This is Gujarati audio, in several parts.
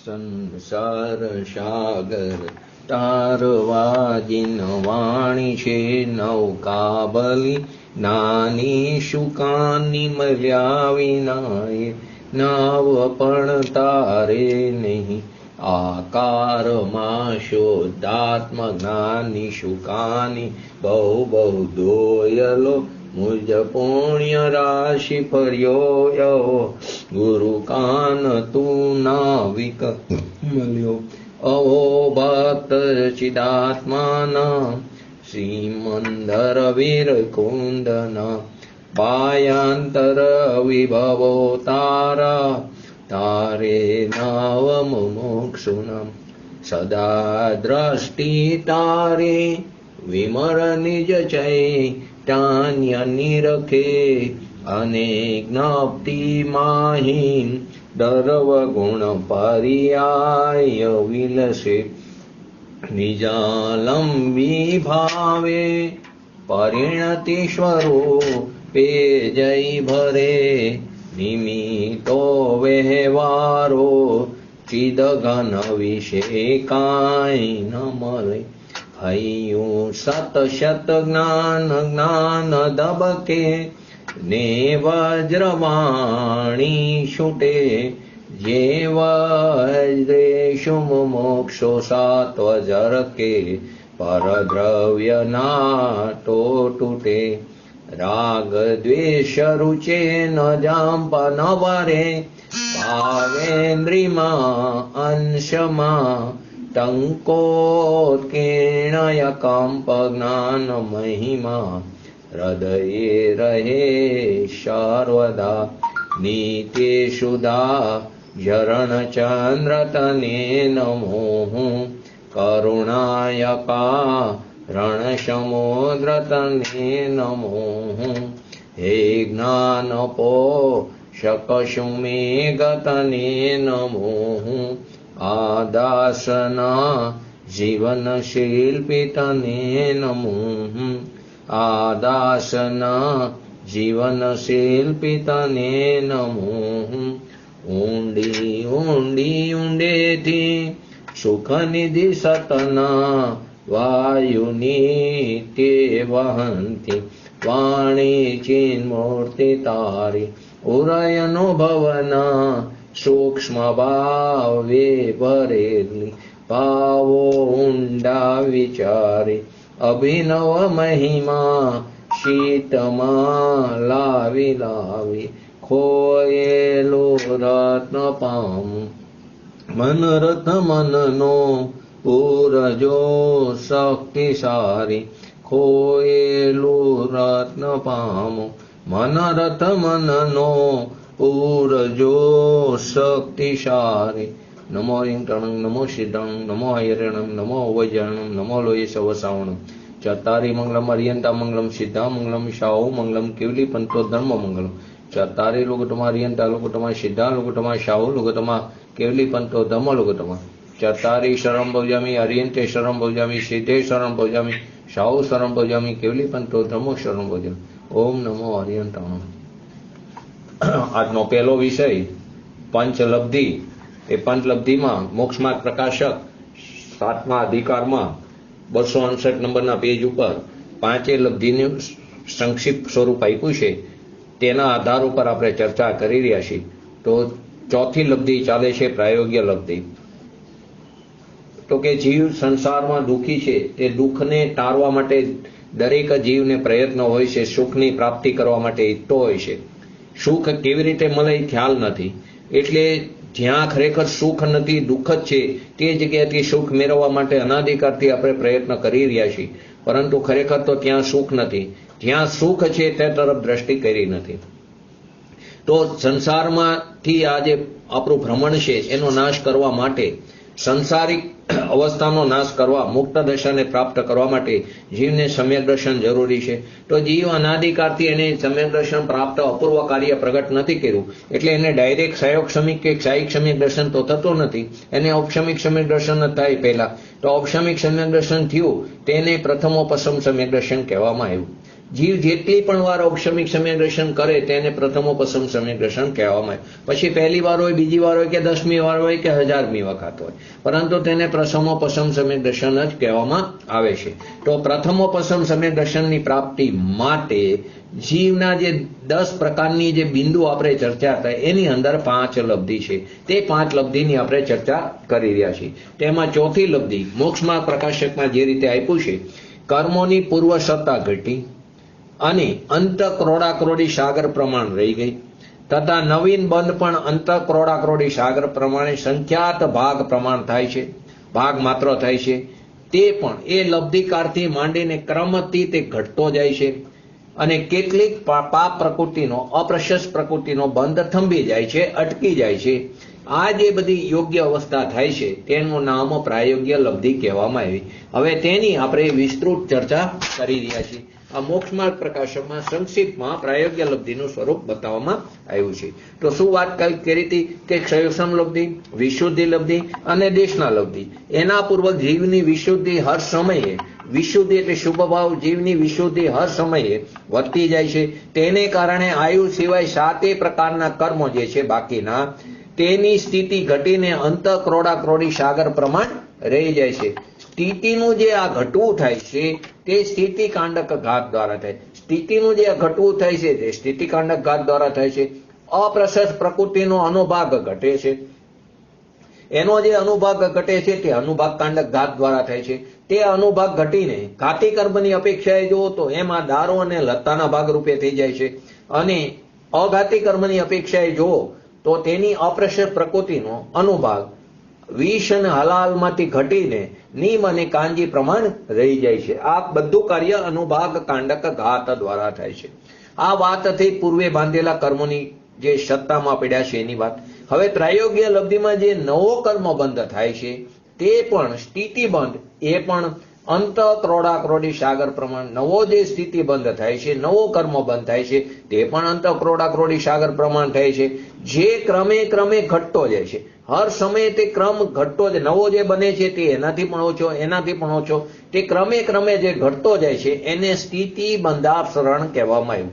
સંસાર સાગર તારવાજીન વાણી છે નૌકાબલી નાની શુકાની મળ્યા વિનાય નાવ પણ તારે નહીં આકારમાં શોધાત્મ જ્ઞાની શુકાની બહુ બહુ દોયલો મુજ પુણ્ય રાશિ ફર્યો ગુરુ કાન તું નાવિક મળ્યો અવો ભક્ત ચિદાત્માના શ્રીમંદર વીર કુંદના પાયાંતર વિભવો તારા તારે નવમ મોક્ષુના સદા દ્રષ્ટિ તારે વિમર નિજ ચૈતન્ય નિરખે અનેક જ્ઞપ્તિ માહીન દર્વ ગુણ પર્યાય વિલસે નિજાલંબી ભાવે પરિણતિ સ્વરૂપે જય ભરે નિમિતો વ્યવહારો ચિદ ઘન વિશે કાંઈ ન મળે હૈયું સત શત જ્ઞાન જ્ઞાન દબકે ને વજ્રવાણી છૂટે જે વજ્રેશુમ મોક્ષો સાત્વ જરકે પરદ્રવ્ય નાટો તૂટે રાગ દ્વેષ રૂચે ન જાંપ ન વરે ભાવેન્દ્રિમાં અંશમાં ટંકોત્કીર્ણય કંપ જ્ઞાન મહિમા હૃદયે રહે સર્વદા નીતે સુધા ઝરણ ચંદ્ર તને નમો કરુણાયકા રણ સમુદ્ર તને નમો હે જ્ઞાન પોષક સુમેઘ તને નમો આદાસના જીવન શિલ્પી તને નમો આદાસના જીવન શિલ્પી તને નમો ઊંડી ઊંડી ઊંડેથી સુખ નિધિ સતના વાયુની તે વહંતી વાણી ચિન્મૂર્તિ તારી ઉરયનો ભવના સૂક્ષ્મ ભાવે ભરેલી ભાવો ઊંડા વિચારી અભિનવ મહિમા શીતમાં લાવી લાવી ખોયેલું રત્ન પામું મન રથ મનનો પૂરજો શક્તિ સારી ખોયેલું રત્ન પામું મન રથ મનનો પૂરજો શક્તિ સારી નમો રિંગટણં નમો સિદ્ધણં નમો હૈરણં નમો વૈજણં નમો લોય સવસાવણં ચતારી મંગલમ અરિયંતા મંગલમ સિદ્ધા મંગલમ શાહુ મંગલમ કેવલી પંતો ધર્મ મંગલમ ચતારી લોકોટમાં અરિયંતા લોકોટમાં સિદ્ધા લોકોટમાં શાહુ લોકોટમાં કેવલી પંતો ધર્મ લોકોટમાં ચતારી શરમ ભોજામી અરિયંતે શરમ ભોજામી સિદ્ધે શરમ ભોજામી શાહુ શરમ ભોજામી કેવલી પંતો ધર્મો શરમ ભોજામી ઓમ નમો અરિયંતાણં. આજનો પહેલો વિષય પંચલબ્ધિ. એ પંચલબ્ધિમાં મોક્ષમાર્ગ પ્રકાશક 7મા અધિકારમાં 268 નંબરના પેજ ઉપર પાંચે લબ્ધિનું સંક્ષિપ્ત સ્વરૂપ આપ્યું છે. તેના આધાર ઉપર આપણે ચર્ચા કરી રહ્યા છીએ. તો ચોથી લબ્ધિ ચાલે છે પ્રાયોગ્ય લબ્ધિ. તો કે જીવ સંસારમાં દુઃખી છે તે દુઃખને ટાળવા માટે દરેક જીવને પ્રયત્ન હોય છે. સુખની પ્રાપ્તિ કરવા માટે ઈચ્છતો હોય છે. સુખ કેવી રીતે મળે એ ખ્યાલ નથી. એટલે જ્યાં ખરેખર સુખ નથી દુઃખ જ છે તે જગ્યાએથી સુખ મેળવવા માટે અનાદિકાળથી આપણે પ્રયત્ન કરી રહ્યા છીએ. પરંતુ ખરેખર તો ત્યાં સુખ નથી. જ્યાં સુખ છે તે તરફ દ્રષ્ટિ કરી નથી. તો સંસારમાંથી આ જે આપણું ભ્રમણ છે એનો નાશ કરવા માટે સંસારિક અવસ્થાનો નાશ કરવા મુક્ત દશાને પ્રાપ્ત કરવા માટે જીવને સમ્યક દર્શન જરૂરી છે. તો જીવ અનાદિકાળથી એને સમ્યક દર્શન પ્રાપ્ત અપૂર્વ કાર્ય પ્રગટ નથી કર્યું એટલે એને ડાયરેક્ટ સયોગક્ષમિક કે ક્ષાયિક સમ્યક દર્શન તો થતું નથી. એને ઔપશમિક સમ્યક દર્શન જ થાય પહેલા. તો ઔપશમિક સમ્યક દર્શન થયું તેને પ્રથમોપસમ સમ્યક દર્શન કહેવામાં આવ્યું. જીવ જેટલી પણ વાર ઔપસમિક સમ્યક દર્શન કરે તેને પ્રથમોપસમ સમ્યક દર્શન કહેવામાં આવે. પછી પહેલી વાર હોય, બીજી વાર હોય કે 10મી વાર હોય કે 1000મી વખત હોય, પરંતુ તેને પ્રથમોપસમ સમ્યક દર્શન જ કહેવામાં આવે છે. તો પ્રથમોપસમ સમ્યક દર્શનની પ્રાપ્તિ માટે જીવના જે 10 પ્રકારની જે બિંદુ આપણે ચર્ચા થઈ એની અંદર 5 લબ્ધિ છે. તે 5 લબ્ધિની આપણે ચર્ચા કરી રહ્યા છીએ. તેમાં ચોથી લબ્ધિ મોક્ષમાર્ગ પ્રકાશકમાં જે રીતે આપ્યું છે, કર્મોની પૂર્વ સત્તા ઘટી અને અંત ક્રોડાક્રોડી સાગર પ્રમાણ રહી ગઈ તથા નવીન બંધ પણ અંત ક્રોડાક્રોડી સાગર પ્રમાણે સંખ્યાત ભાગ પ્રમાણ થાય છે, ભાગ માત્ર થાય છે. તે પણ એ લબ્ધિકારથી માંડીને ક્રમથી તે ઘટતો જાય છે અને કેટલીક પાપ પ્રકૃતિનો, અપ્રશસ્ત પ્રકૃતિનો બંધ થંભી જાય છે, અટકી જાય છે. આ જે બધી યોગ્ય અવસ્થા થાય છે તેનું નામ પ્રાયોગ્ય લબ્ધિ કહેવામાં આવી. હવે તેની આપણે વિસ્તૃત ચર્ચા કરી રહ્યા છીએ. આ મોક્ષમાર્ગ પ્રકાશકમાં સંક્ષિપ્તમાં પ્રાયોગ્ય લબ્ધિનું સ્વરૂપ બતાવવામાં આવ્યું છે. તો શું વાત કરી હતી કે ક્ષયોક્ષમ લબ્ધિ, વિશુદ્ધિ લબ્ધિ અને દેશના લબ્ધિ. એના પૂર્વક જીવની વિશુદ્ધિ હર સમયે, વિશુદ્ધિ એટલે શુભ ભાવ, જીવની વિશુદ્ધિ હર સમયે વધતી જાય છે. તેને કારણે આયુ સિવાય 7 પ્રકારના કર્મો જે છે બાકીના, તેની સ્થિતિ ઘટીને અંત ક્રોડાક્રોડી સાગર પ્રમાણ રહી જાય છે. સ્થિતિનું જે આ ઘટવું થાય છે તે સ્થિતિ કાંડક ઘાત દ્વારા થાય. સ્થિતિનું જે ઘટવું થાય છે તે સ્થિતિ કાંડક ઘાત દ્વારા થાય છે. અપ્રશસ્ત પ્રકૃતિનો અનુભાગ ઘટે છે. એનો જે અનુભાગ ઘટે છે તે અનુભાગ કાંડક ઘાત દ્વારા થાય છે. તે અનુભાગ ઘટીને ઘાતી કર્મની અપેક્ષાએ જુઓ તો એમાં દારૂ અને લતાના ભાગ રૂપે થઈ જાય છે, અને અઘાતી કર્મની અપેક્ષાએ જુઓ તો તેની અપ્રશસ્ત પ્રકૃતિનો અનુભાગ વિષ અને હલાલમાંથી ઘટીને નીમ અને કાંજી પ્રમાણ રહી જાય છે. આ બધું કાર્ય અનુભાગ કાંડક ઘાત દ્વારા થાય છે. આ વાત થઈ પૂર્વે બાંધેલા કર્મોની જે સત્તામાં પડ્યા છે એની વાત. હવે પ્રાયોગ્ય લબ્ધિમાં જે નવો કર્મ બંધ થાય છે તે પણ સ્થિતિ બંધ, એ પણ અંત ક્રોડાક્રોડી સાગર પ્રમાણ. નવો જે સ્થિતિ બંધ થાય છે, નવો કર્મ બંધ થાય છે તે પણ અંત ક્રોડાક્રોડી સાગર પ્રમાણ થાય છે. જે ક્રમે ક્રમે ઘટતો જાય છે, હર સમયે તે ક્રમ ઘટતો જાય. નવો જે બને છે તે એનાથી પણ ઓછો, એનાથી પણ ઓછો, તે ક્રમે ક્રમે જે ઘટતો જાય છે એને સ્થિતિ બંધાપસરણ કહેવામાં આવ્યું.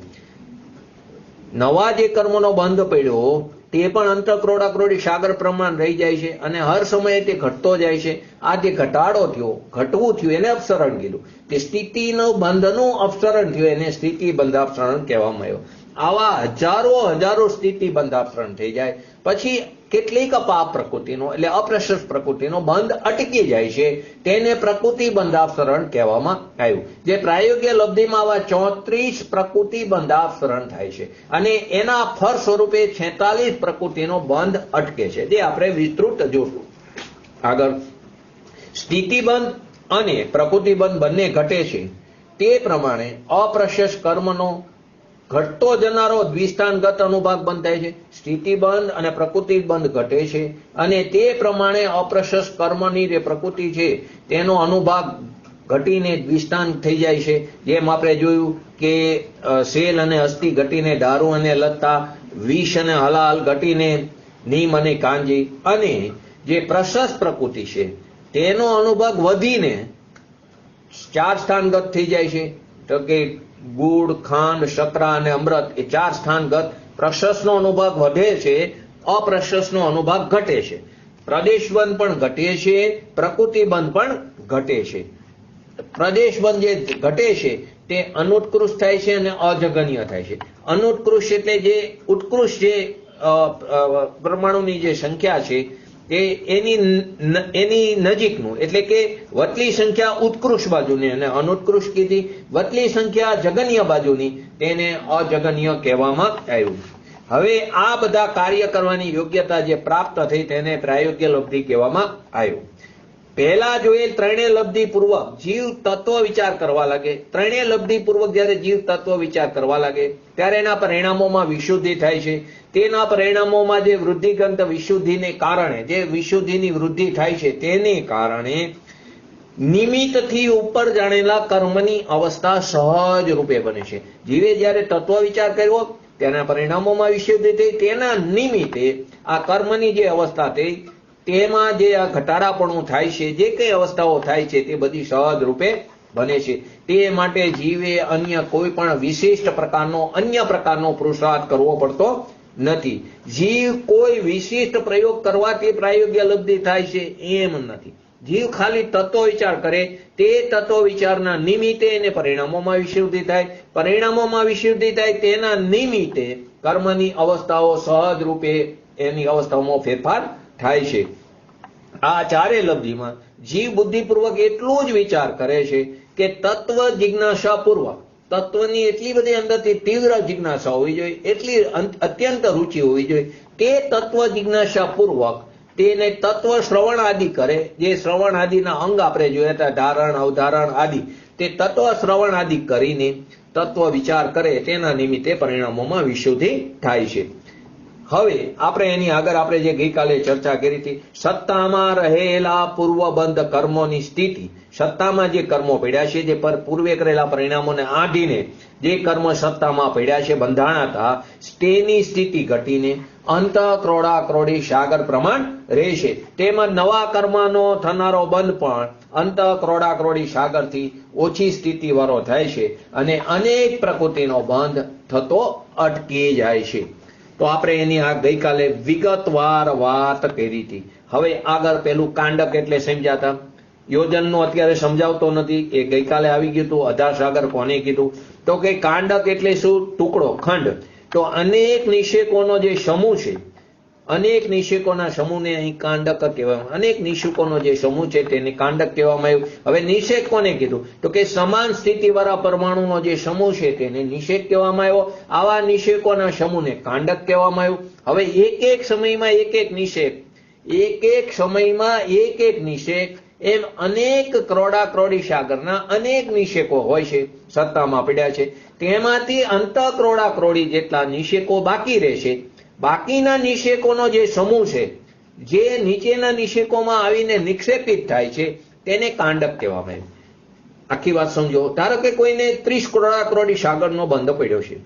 નવા જે કર્મનો બંધ પડ્યો તે પણ અંત ક્રોડાક્રોડી સાગર પ્રમાણ રહી જાય છે અને હર સમયે તે ઘટતો જાય છે. આ જે ઘટાડો થયો, ઘટવું થયું એને અપસરણ કીધું. તે સ્થિતિનું બંધનું અપસરણ થયું એને સ્થિતિ બંધાપસરણ કહેવામાં આવ્યું. આવા હજારો સ્થિતિ બંધાપસરણ થઈ જાય પછી કેટલીક પાપ પ્રકૃતિનો એટલે અપ્રશસ્ત પ્રકૃતિનો બંધ અટકી જાય છે, તેને પ્રકૃતિ બંધાપસરણ કહેવામાં આવ્યું. જે પ્રાયોગ્ય લબ્ધિમાં આવા 34 પ્રકૃતિ બંધાપસરણ થાય છે અને એના ફળ સ્વરૂપે 46 પ્રકૃતિનો બંધ અટકે છે, જે આપણે વિસ્તૃત જોશું આગળ. સ્થિતિબંધ અને પ્રકૃતિબંધ બંને ઘટે છે તે પ્રમાણે અપ્રશસ્ત કર્મનો ઘટતો જનારો દ્વિસ્થાનગત અનુભાગ બંધ થાય છે. સ્થિતિબંધ અને પ્રકૃતિબંધ ઘટે છે અને તે પ્રમાણે અપ્રશસ્ત કર્મની જે પ્રકૃતિ છે તેનો અનુભાગ ઘટીને દ્વિસ્થાન થઈ જાય છે. જેમ આપણે જોયું કે સેલ અને અસ્થિ ઘટીને દારૂ અને લત્તા, વિષ અને હલાલ ઘટીને નીમ અને કાંજી, અને જે પ્રશસ્ત પ્રકૃતિ છે તેનો અનુભાગ વધીને 4 સ્થાનગત થઈ જાય છે. તો કે ગુડ, ખાંડ, શકરા અને અમૃત એ 4 સ્થાનગત. પ્રશસ્તનો અનુભાગ વધે છે, અપ્રશસ્તનો અનુભાગ ઘટે છે. પ્રદેશબંધ પણ ઘટે છે, પ્રકૃતિબંધ પણ ઘટે છે. પ્રદેશબંધ જે ઘટે છે તે અનુત્કૃષ્ટ થાય છે અને અજગન્ય થાય છે. અનુત્કૃષ્ટ એટલે જે ઉત્કૃષ્ટ જે પરમાણુની જે સંખ્યા છે તે એની નજીકનું, એટલે કે વતલી સંખ્યા ઉત્કૃષ્ટ બાજુની અને અનુત્કૃષ્ટ કીધી, વતલી સંખ્યા જગન્ય બાજુની, તેને અજગન્ય કહેવામાં આવ્યું. હવે આ બધા કાર્ય કરવાની યોગ્યતા જે પ્રાપ્ત થઈ તેને પ્રાયોગ્ય લબ્ધિ કહેવામાં આવ્યું. પહેલા જોયેલ ત્રણેય લબ્ધિ પૂર્વક જીવ તત્વ વિચાર કરવા લાગે. ત્રણેય લબ્ધિ પૂર્વક જયારે જીવ તત્વ વિચાર કરવા લાગે ત્યારે એના પરિણામોમાં વિશુદ્ધિ થાય છે. તેના પરિણામોમાં જે વૃદ્ધિગંત વિશુદ્ધિને કારણે, જે વિશુદ્ધિની વૃદ્ધિ થાય છે તેને કારણે નિમિત્તથી ઉપર જાણેલા કર્મની અવસ્થા સહજ રૂપે બને છે. જીવે જયારે તત્વ વિચાર કર્યો તેના પરિણામોમાં વિશુદ્ધિ થઈ, તેના નિમિત્તે આ કર્મની જે અવસ્થા થઈ તેમાં જે આ ઘટાડાપણું થાય છે, જે કઈ અવસ્થાઓ થાય છે તે બધી સહજ રૂપે બને છે. તે માટે જીવે અન્ય કોઈ પણ વિશિષ્ટ અન્ય પ્રકારનો પુરુષાર્થ કરવો પડતો નથી. જીવ કોઈ વિશિષ્ટ પ્રયોગ કરવાથી પ્રાયોગ્ય લબ્ધિ થાય છે એમ નથી. જીવ ખાલી તત્વ વિચાર કરે, તે તત્વ વિચારના નિમિત્તે એને પરિણામોમાં વિશુદ્ધિ થાય. પરિણામોમાં વિશુદ્ધિ થાય તેના નિમિત્તે કર્મની અવસ્થાઓ સહજ રૂપે એની અવસ્થાઓમાં ફેરફાર થાય છે. આ ચારે લબ્ધિમાં જીવ બુદ્ધિપૂર્વક એટલું જ વિચાર કરે છે કે તત્વ જિજ્ઞાસા પૂર્વક, તત્વની એટલી બધી અંદરથી તીવ્ર જિજ્ઞાસા હોવી જોઈએ, એટલી અત્યંત રુચિ હોવી જોઈએ, તે તત્વ જિજ્ઞાસા પૂર્વક તેને તત્વ શ્રવણ આદિ કરે. જે શ્રવણ આદિના અંગ આપણે જોયા હતા, ધારણ, અવધારણ આદિ, તે તત્વ શ્રવણ આદિ કરીને તત્વ વિચાર કરે, તેના નિમિત્તે પરિણામોમાં વિશુદ્ધિ થાય છે. હવે આપણે એની આગળ આપણે જે ગઈકાલે ચર્ચા કરી હતી, સત્તામાં રહેલા પૂર્વબંધ કર્મોની સ્થિતિ, સત્તામાં જે કર્મો પડ્યા છે, જે પૂર્વે કરેલા પરિણામોને આધીને જે કર્મ સત્તામાં પડ્યા છે, બંધાણા હતા, તેની સ્થિતિ ઘટીને અંત ક્રોડાક્રોડી સાગર પ્રમાણ રહેશે. તેમાં નવા કર્મનો થનારો બંધ પણ અંત ક્રોડાક્રોડી સાગરથી ઓછી સ્થિતિ વાળો થાય છે અને અનેક પ્રકૃતિનો બંધ થતો અટકી જાય છે. તો આપણે એની આ ગઈકાલે વિગતવાર વાત કરી હતી. હવે આગળ પેલું કાંડક એટલે સમજ્યા હતા. યોજનનો અત્યારે સમજાવતો નથી, એ ગઈકાલે આવી ગયું હતું. અધા સાગર કોને કીધું? તો કે કાંડક એટલે શું? ટુકડો, ખંડ. તો અનેક નિષેકોનો જે સમૂહ છે, અનેક નિષેકોના સમૂહને અહીં કાંડક કહેવામાં, અનેક નિષેકોનો જે સમૂહ છે તેને કાંડક કહેવામાં આવ્યું. હવે નિષેક કોને કીધું? તો કે સમાન સ્થિતિવાળા પરમાણુનો જે સમૂહ છે તેને નિષેક કહેવામાં આવ્યો. આવા નિષેકોના સમૂહને કાંડક કહેવામાં આવ્યું. હવે એક સમયમાં એક નિષેક, એક સમયમાં એક નિષેક, એમ અનેક ક્રોડાક્રોડી સાગરના અનેક નિષેકો હોય છે, સત્તામાં પડ્યા છે. તેમાંથી અંત ક્રોડાક્રોડી જેટલા નિષેકો બાકી રહેશે. બાકીના નિષેકોનો જે સમૂહ છે, જે નીચેના નિષેકોમાં આવીને નિક્ષેપિત થાય છે, તેને કાંડક કહેવામાં આવે. આખી વાત સમજો. ધારો કે કોઈને 30 ક્રોડાક્રોડી સાગરનો બંધ પડ્યો છે,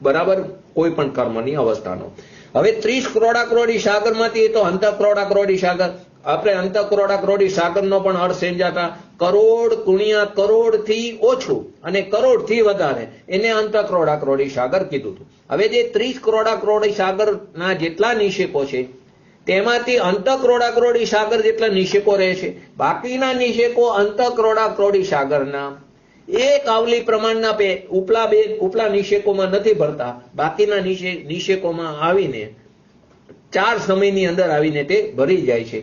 બરાબર, કોઈ પણ કર્મની અવસ્થાનો. હવે 30 ક્રોડાક્રોડી સાગરમાંથી એ તો અંત ક્રોડાક્રોડી સાગર, આપણે અંત ક્રોડાક્રોડી સાગરનો પણ અર્થ સમજાતા, કરોડ ગુણ્યા કરોડથી ઓછું અને કરોડથી વધારે, એને અંત ક્રોડાક્રોડી સાગર કીધું હતું. હવે જે 30 ક્રોડાક્રોડી સાગરના જેટલા નિષેકો છે, તેમાંથી અંત ક્રોડાક્રોડી સાગર જેટલા નિષેકો રહે છે. બાકીના નિષેકો અંત ક્રોડાક્રોડી સાગરના એક આવલી પ્રમાણના ઉપલા નિષેકોમાં નથી ભરતા. બાકીના નિષેકોમાં આવીને 4 સમયની અંદર આવીને તે ભરી જાય છે.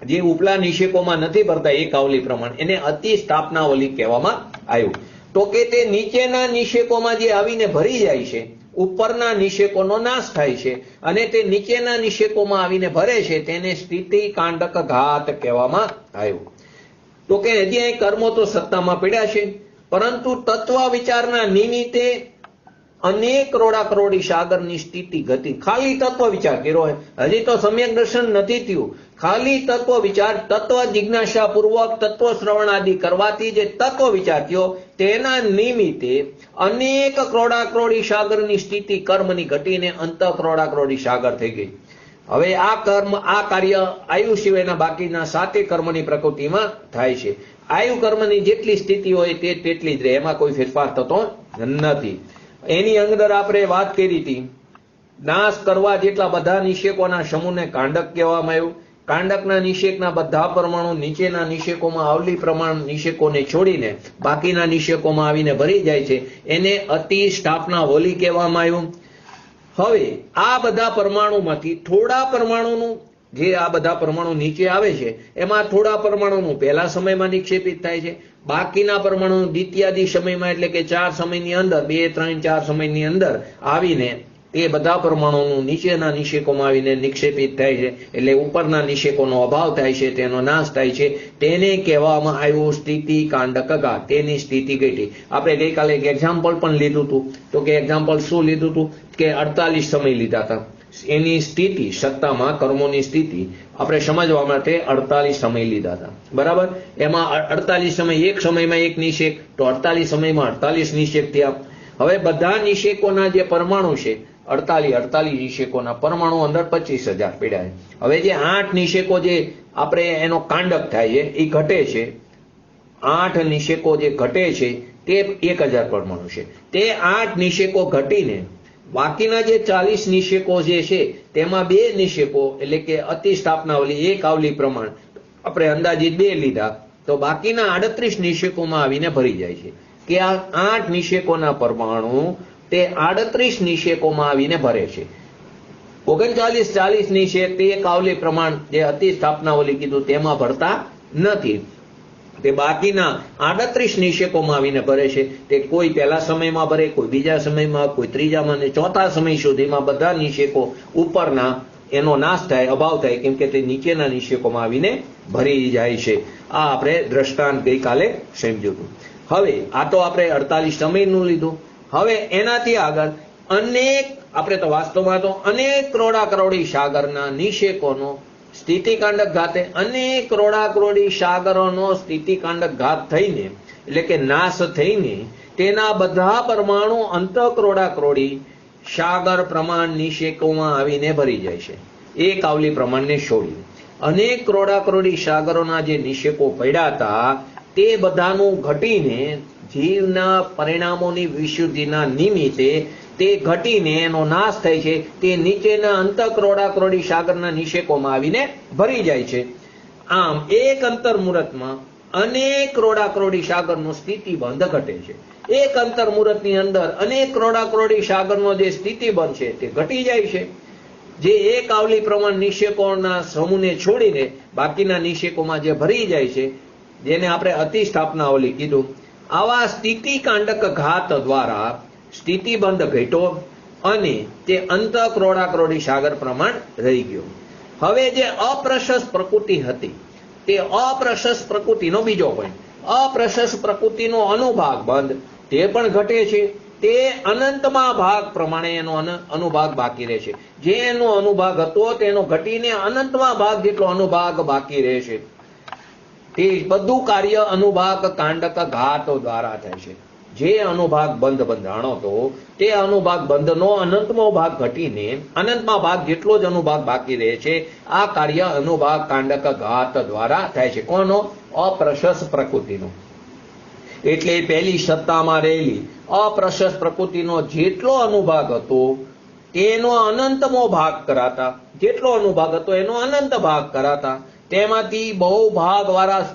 જે ઉપલા નિષેકોમાં નથી ભરતા એક આવલી પ્રમાણ, એને અતિ સ્થાપનાવલી કહેવામાં આવ્યું. તો કે તે નીચેના નિષેકોમાં જે આવીને ભરી જાય છે, ઉપરના નિષેકોનો નાશ થાય છે અને તે નીચેના નિષેકોમાં આવીને ભરે છે, તેને સ્થિતિ કાંડક ઘાત કહેવામાં આવ્યું. તો કે હજી અહીં કર્મો તો સત્તામાં પડ્યા છે, પરંતુ તત્વ વિચારના નિમિત્તે અનેક ક્રોડાક્રોડી સાગરની સ્થિતિ ગતિ. ખાલી તત્વ વિચાર કર્યો હોય, હજી તો સમ્યક દર્શન નથી થયું. ખાલી તત્વ વિચાર, તત્વ જિજ્ઞાસા પૂર્વક તત્વ શ્રવણ આદિ કરવાથી જે તત્વ વિચાર થયો, તેના નિમિત્તે અનેક ક્રોડાક્રોડી સાગરની સ્થિતિ કર્મની ઘટીને અંત ક્રોડાક્રોડી સાગર થઈ ગઈ. હવે આ કાર્ય આયુ સિવાયના બાકીના 7 કર્મની પ્રકૃતિમાં થાય છે. આયુ કર્મની જેટલી સ્થિતિ હોય તે તેટલી જ રહે, એમાં કોઈ ફેરફાર થતો નથી. એની અંદર આપણે વાત કરી હતી, નાશ કરવા જેટલા બધા નિષેકોના સમૂહને કાંડક કહેવામાં આવ્યું. કાંડકના નિષેકના બધા પરમાણુ નીચેના નિષેકોમાં આવલી પ્રમાણ નિષેકોને છોડીને બાકીના નિષેકોમાં આવીને ભરી જાય છે, એને અતિ સ્થાપના વલી કહેવામાં આવ્યું. હવે આ બધા પરમાણુમાંથી થોડા પરમાણુનું, જે આ બધા પરમાણુ નીચે આવે છે, એમાં થોડા પરમાણુનું પહેલા સમયમાં નિક્ષેપિત થાય છે. બાકીના પરમાણુ દ્વિતીયાદી સમયમાં, એટલે કે 4 સમયની અંદર, 2, 3, 4 સમયની અંદર આવીને તે બધા પરમાણુનું નીચેના નિષેકોમાં આવીને નિક્ષેપિત થાય છે. એટલે ઉપરના નિષેકોનો અભાવ થાય છે, તેનો નાશ થાય છે. તેને કહેવામાં આવ્યું સ્થિતિ કાંડક ઘાત. તેની સ્થિતિ ઘટી. આપણે ગઈકાલે એક એક્ઝામ્પલ પણ લીધું હતું. તો કે એક્ઝામ્પલ શું લીધું હતું? કે 48 સમય લીધા હતા. એની સ્થિતિ, સત્તામાં કર્મોની સ્થિતિ આપણે સમજવા માટે 48 સમય લીધા હતા, બરાબર. એમાં 48 સમય, એક સમયમાં એક નિષેક, તો 48 સમયમાં 48 નિષેક થયા. હવે બધા નિષેકોના જે પરમાણુ છે, 48 નિષેકોના પરમાણુ અંદર 25,000 પડ્યા છે. હવે જે 8 નિષેકો જે આપણે એનો કાંડક થાય છે, એ ઘટે છે. 8 નિષેકો જે ઘટે છે તે 1000 પરમાણુ છે. તે 8 નિષેકો ઘટીને બાકીના જે 40 નિષેકો જે છે તેમાં 2 નિષેકો એટલે કે અતિસ્થાપનાવલી 1 આવલી પ્રમાણ આપણે અંદાજિત 2 લીધા તો બાકીના 38 નિષેકોમાં આવીને ભરી જાય છે. કે આ 8 નિષેકોના પરમાણુ તે 38 નિષેકોમાં આવીને ભરે છે. 39 40 નિષેક તે 1 આવલી પ્રમાણ જે અતિસ્થાપનાવલી કીધું તેમાં ભરતા નથી. તે બાકીના 38 નિષેકોમાં આવીને ભરે છે. તે કોઈ પહેલા સમયમાં ભરે, કોઈ બીજા સમયમાં, કોઈ ત્રીજામાં અને ચોથા સમય સુધીમાં બધા નિષેકો ઉપરના એનો નાશ થાય, અભાવ થાય, કેમ કે તે નીચેના નિષેકોમાં આવીને ભરી જાય છે. આ આપણે દ્રષ્ટાંત ગઈકાલે સમજ્યું હતું. હવે આ તો આપણે 48 સમયનું લીધું. હવે એનાથી આગળ આપણે તો વાસ્તવમાં તો અનેક કરોડા કરોડી સાગરના નિષેકોનો સ્થિતિકાંડક ઘાતે અનેક કરોડા કરોડી સાગરોનો સ્થિતિકાંડક ઘાત થઈને એટલે કે નાશ થઈને તેના બધા પરમાણુ અંત કરોડા કરોડી સાગર પ્રમાણ નિષેકોમાં આવીને ભરી જાય છે. 1 આવલી પ્રમાણને છોડી અનેક કરોડા કરોડી સાગરોના જે નિષેકો પડ્યા હતા તે બધાનું ઘટીને જીવના પરિણામોની વિશુદ્ધિના નિમિત્તે તે ઘટીને એનો નાશ થાય છે. તે નીચેના અંત કરોડા કરોડી સાગરના નિષેકોમાં આવીને ભરી જાય છે. આમ એક અંતર્મુહૂર્તમાં અનેક કરોડા કરોડી સાગરનો સ્થિતિબંધ ઘટે છે. એક અંતર્મુહૂર્તની અંદર અનેક કરોડા કરોડી સાગરનો જે સ્થિતિબંધ છે તે ઘટી જાય છે. જે 1 આવલી પ્રમાણ નિષેકોના સમૂહને છોડીને બાકીના નિષેકોમાં જે ભરી જાય છે જેને આપણે અતિસ્થાપનાવલી કીધું. આવા સ્થિતિકાંડક ઘાત દ્વારા સ્થિતિબંધ ઘટ્યો અને તે અંત કરોડા કરોડી સાગર પ્રમાણ રહી ગયો. હવે જે અપ્રશસ્ત પ્રકૃતિ હતી તે અપ્રશસ્ત પ્રકૃતિનો બીજો પોઈન્ટ, અપ્રશસ્ત પ્રકૃતિનો અનુભાગ બંધ તે પણ ઘટે છે. તે અનંતમાં ભાગ પ્રમાણે એનો અનુભાગ બાકી રહે છે. જે એનો અનુભાગ હતો તેનો ઘટીને અનંતમાં ભાગ જેટલો અનુભાગ બાકી રહે છે. તે બધું કાર્ય અનુભાગ કાંડક ઘાત દ્વારા થાય છે. જે અનુભાગ બંધ બંધાણો હતો તે અનુભાગ બંધનો અનંતમો ભાગ ઘટીને અનંતમાં ભાગ જેટલો જ અનુભાગ બાકી રહે છે. આ કાર્ય અનુભાગ કાંડક ઘાત દ્વારા થાય છે. કોનો? અપ્રશસ્ત પ્રકૃતિનો. એટલે પહેલી સત્તામાં રહેલી અપ્રશસ્ત પ્રકૃતિનો જેટલો અનુભાગ હતો તેનો અનંતમો ભાગ કરાતા, જેટલો અનુભાગ હતો એનો અનંત ભાગ કરાતા તેમાંથી બહુ ભાગવાળા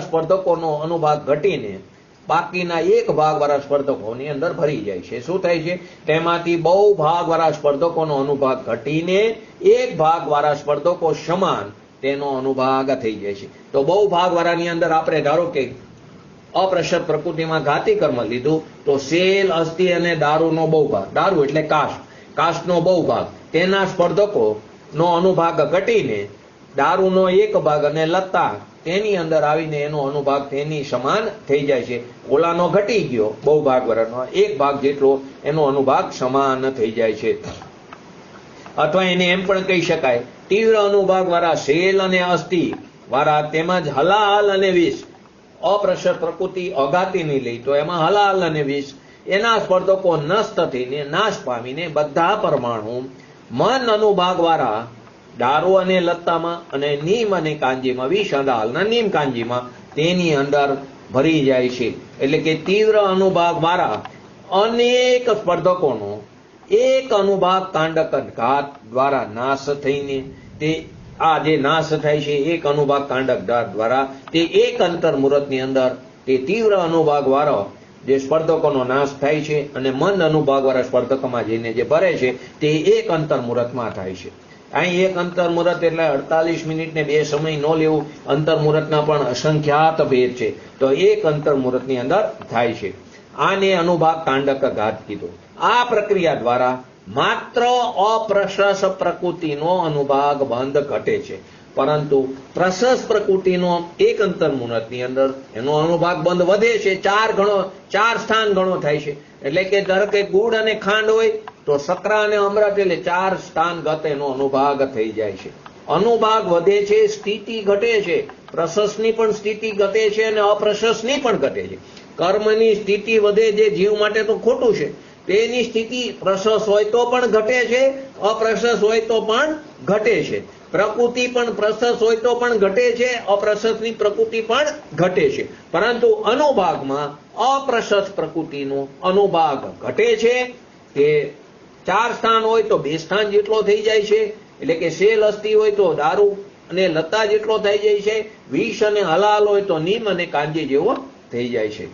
સ્પર્ધકોનો અનુભાગ ઘટીને બાકીના 1 ભાગવાળા સ્પર્ધકોની અંદર ભરી જાય છે. શું થાય છે? તેમાંથી બહુ ભાગવાળા સ્પર્ધકોનો અનુભાગ ઘટીને 1 ભાગવાળા સ્પર્ધકો સમાન તેનો અનુભાગ થઈ જાય છે. તો બહુ ભાગવાળાની અંદર આપણે ધારો કે અપ્રશસ્ત પ્રકૃતિમાં ઘાતી કર્મ લીધું તો સેલ, અસ્થિ અને દારૂનો બહુ ભાગ, દારૂ એટલે કાષ્ટનો બહુ ભાગ, તેના સ્પર્ધકોનો અનુભાગ ઘટીને દારૂનો 1 ભાગ અને લતા તેની અંદર આવીને એનો અનુભાગ તેની સમાન થઈ જાય છે. ઓલાનો ઘટી ગયો બહુ ભાગવાળાનો 1 ભાગ જેટલો એનો અનુભાગ સમાન થઈ જાય છે. અથવા એને એમ પણ કહી શકાય તીવ્ર અનુભાગ વાળા સેલ અને અસ્થિ વાળા તેમજ હલાહલ અને વિષ, અપ્રશસ્ત પ્રકૃતિ અઘાતીની લઈ તો એમાં હલાહલ અને વિષ એના સ્પર્ધકો નષ્ટ થઈને નાશ પામીને બધા પરમાણુ મન અનુભાગ વાળા દારૂ અને લત્તામાં અને નીમ અને કાંજીમાં, વિષ હલાહલના નીમ કાંજીમાં તેની અંદર ભરી જાય છે. એટલે કે તીવ્ર અનુભાગ વાળા અનેક સ્પર્ધકોનો 1 અનુભાગ કાંડક ઘાત દ્વારા નાશ થઈને તે આ જે નાશ થાય છે 1 અનુભાગ કાંડક ઘાત દ્વારા તે 1 અંતર્મુહૂર્તની અંદર તે તીવ્ર અનુભાગ વાળો જે સ્પર્ધકોનો નાશ થાય છે અને મન અનુભાગ વાળા સ્પર્ધકોમાં જઈને જે ભરે છે તે 1 અંતર્મુહૂર્તમાં થાય છે. અહીં 1 અંતર્મુહૂર્ત એટલે 48 મિનિટ ને 2 સમય ન લેવું. અંતર્મુહૂર્તના પણ અસંખ્યાત ભેદ છે. તો 1 અંતર્મુહૂર્તની અંદર થાય છે. આને અનુભાગ કાંડક ઘાત કીધો. આ પ્રક્રિયા દ્વારા માત્ર અપ્રશસ્ત પ્રકૃતિનો અનુભાગ બંધ ઘટે છે, પરંતુ પ્રશસ્ત પ્રકૃતિનો 1 અંતર્મુહૂર્તની અંદર એનો અનુભાગ બંધ વધે છે. 4 સ્થાન ગણો થાય છે. એટલે કે ધારો કે ગુડ અને ખાંડ હોય તો સકરા અને અમૃત એટલે 4 સ્થાન ગત એનો અનુભાગ થઈ જાય છે. અનુભાગ વધે છે, સ્થિતિ ઘટે છે. પ્રશસ્તની પણ સ્થિતિ ઘટે છે અને અપ્રશસ્તની પણ ઘટે છે. કર્મની સ્થિતિ વધે જે જીવ માટે તો ખોટું છે, તેની સ્થિતિ પ્રશસ્ત હોય તો પણ ઘટે છે, અપ્રશસ્ત હોય તો પણ ઘટે છે. પ્રકૃતિ પણ પ્રશસ્ત હોય તો પણ ઘટે છે, અપ્રશસ્તની પ્રકૃતિ પણ ઘટે છે. પરંતુ અનુભાગમાં અપ્રશસ્ત પ્રકૃતિનો અનુભાગ ઘટે છે. તે 4 સ્થાન હોય તો 2 સ્થાન જેટલો થઈ જાય છે. એટલે કે સેલ અસ્થિ હોય તો દારૂ અને લતા જેટલો થઈ જાય છે. વિષ અને હલાલ હોય તો નીમ અને કાંજી જેવો થઈ જાય છે.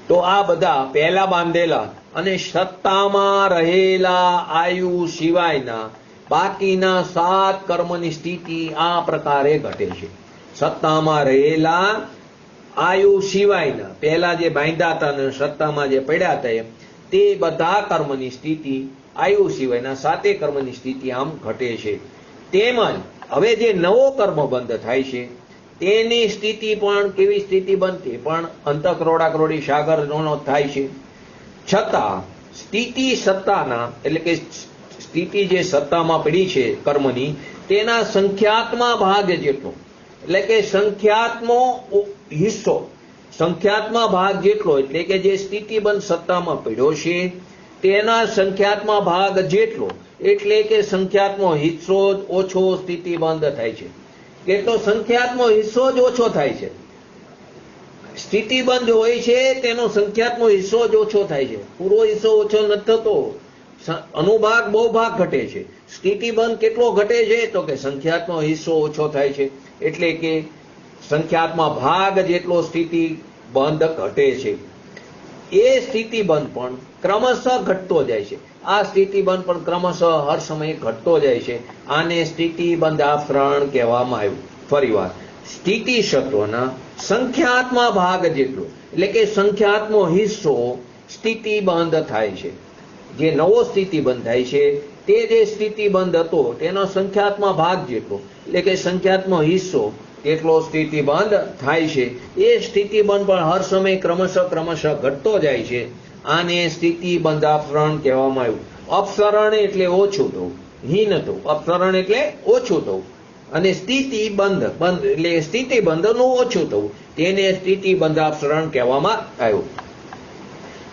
તો આ બધા પહેલા બાંધેલા અને સત્તામાં રહેલા આયુ સિવાયના બાકીના 7 કર્મની સ્થિતિ આ પ્રકારે ઘટે છે. સત્તામાં રહેલા આયુ સિવાયના પહેલા જે બાંધ્યા હતા અને સત્તામાં જે પડ્યા હતા તે બધા કર્મની સ્થિતિ આયુ સિવાયના 7 કર્મની સ્થિતિ આમ ઘટે છે. તેમજ હવે જે નવો કર્મ બંધ થાય છે તેની સ્થિતિ પણ કેવી સ્થિતિ બનતી પણ અંતઃક્રોડાક્રોડી સાગરનો થાય છે. છતાં સ્થિતિ સત્તાના એટલે કે સ્થિતિ જે સત્તામાં પડી છે કર્મની તેના સંખ્યાત્મા ભાગ જેટલો એટલે કે સંખ્યાત્મો હિસ્સો સંખ્યાત્મા ભાગ જેટલો એટલે કે જે સ્થિતિબંધ સત્તામાં પડ્યો છે તેના સંખ્યાત્મા ભાગ જેટલો એટલે કે સંખ્યાત્મો હિસ્સો જ ઓછો સ્થિતિબંધ થાય છે. કેટલો સંખ્યાત્મો હિસ્સો જ ઓછો થાય છે. સ્થિતિબંધ હોય છે તેનો સંખ્યાત્મો હિસ્સો જ ઓછો થાય છે. પૂરો હિસ્સો ઓછો નથી થતો. અનુભાગ બહુ ભાગ ઘટે છે. સ્થિતિબંધ કેટલો ઘટે છે તો કે સંખ્યાત્મો હિસ્સો ઓછો થાય છે. એટલે કે સંખ્યાત્મા ભાગ જેટલો સ્થિતિબંધ ઘટે છે. એ સ્થિતિબંધ પણ ક્રમશઃ ઘટતો જાય છે. આ સ્થિતિબંધ પણ ક્રમશઃ હર સમયે ઘટતો જાય છે. આને સ્થિતિબંધાફરણ કહેવામાં આવ્યું. ફરીવાર સ્થિતિ સત્વના સંખ્યાત્મા ભાગ જેટલો એટલે કે સંખ્યાત્મો હિસ્સો સ્થિતિબંધ થાય છે. જે નવો સ્થિતિબંધ થાય છે તે જે સ્થિતિબંધ હતો તેનો સંખ્યાત્મા ભાગ જેટલો એટલે કે સંખ્યાત્મો હિસ્સો એટલો સ્થિતિબંધ થાય છે. એ સ્થિતિબંધ પણ હર સમય ક્રમશઃ ઘટતો જાય છે. આને સ્થિતિબંધાફરણ કહેવામાં આવ્યું. અપસરણ એટલે ઓછું થવું, હીન થવું. અપસરણ એટલે ઓછું થવું અને સ્થિતિબંધ એટલે સ્થિતિબંધનું ઓછું થવું. તેને સ્થિતિબંધાફરણ કહેવામાં આવ્યું.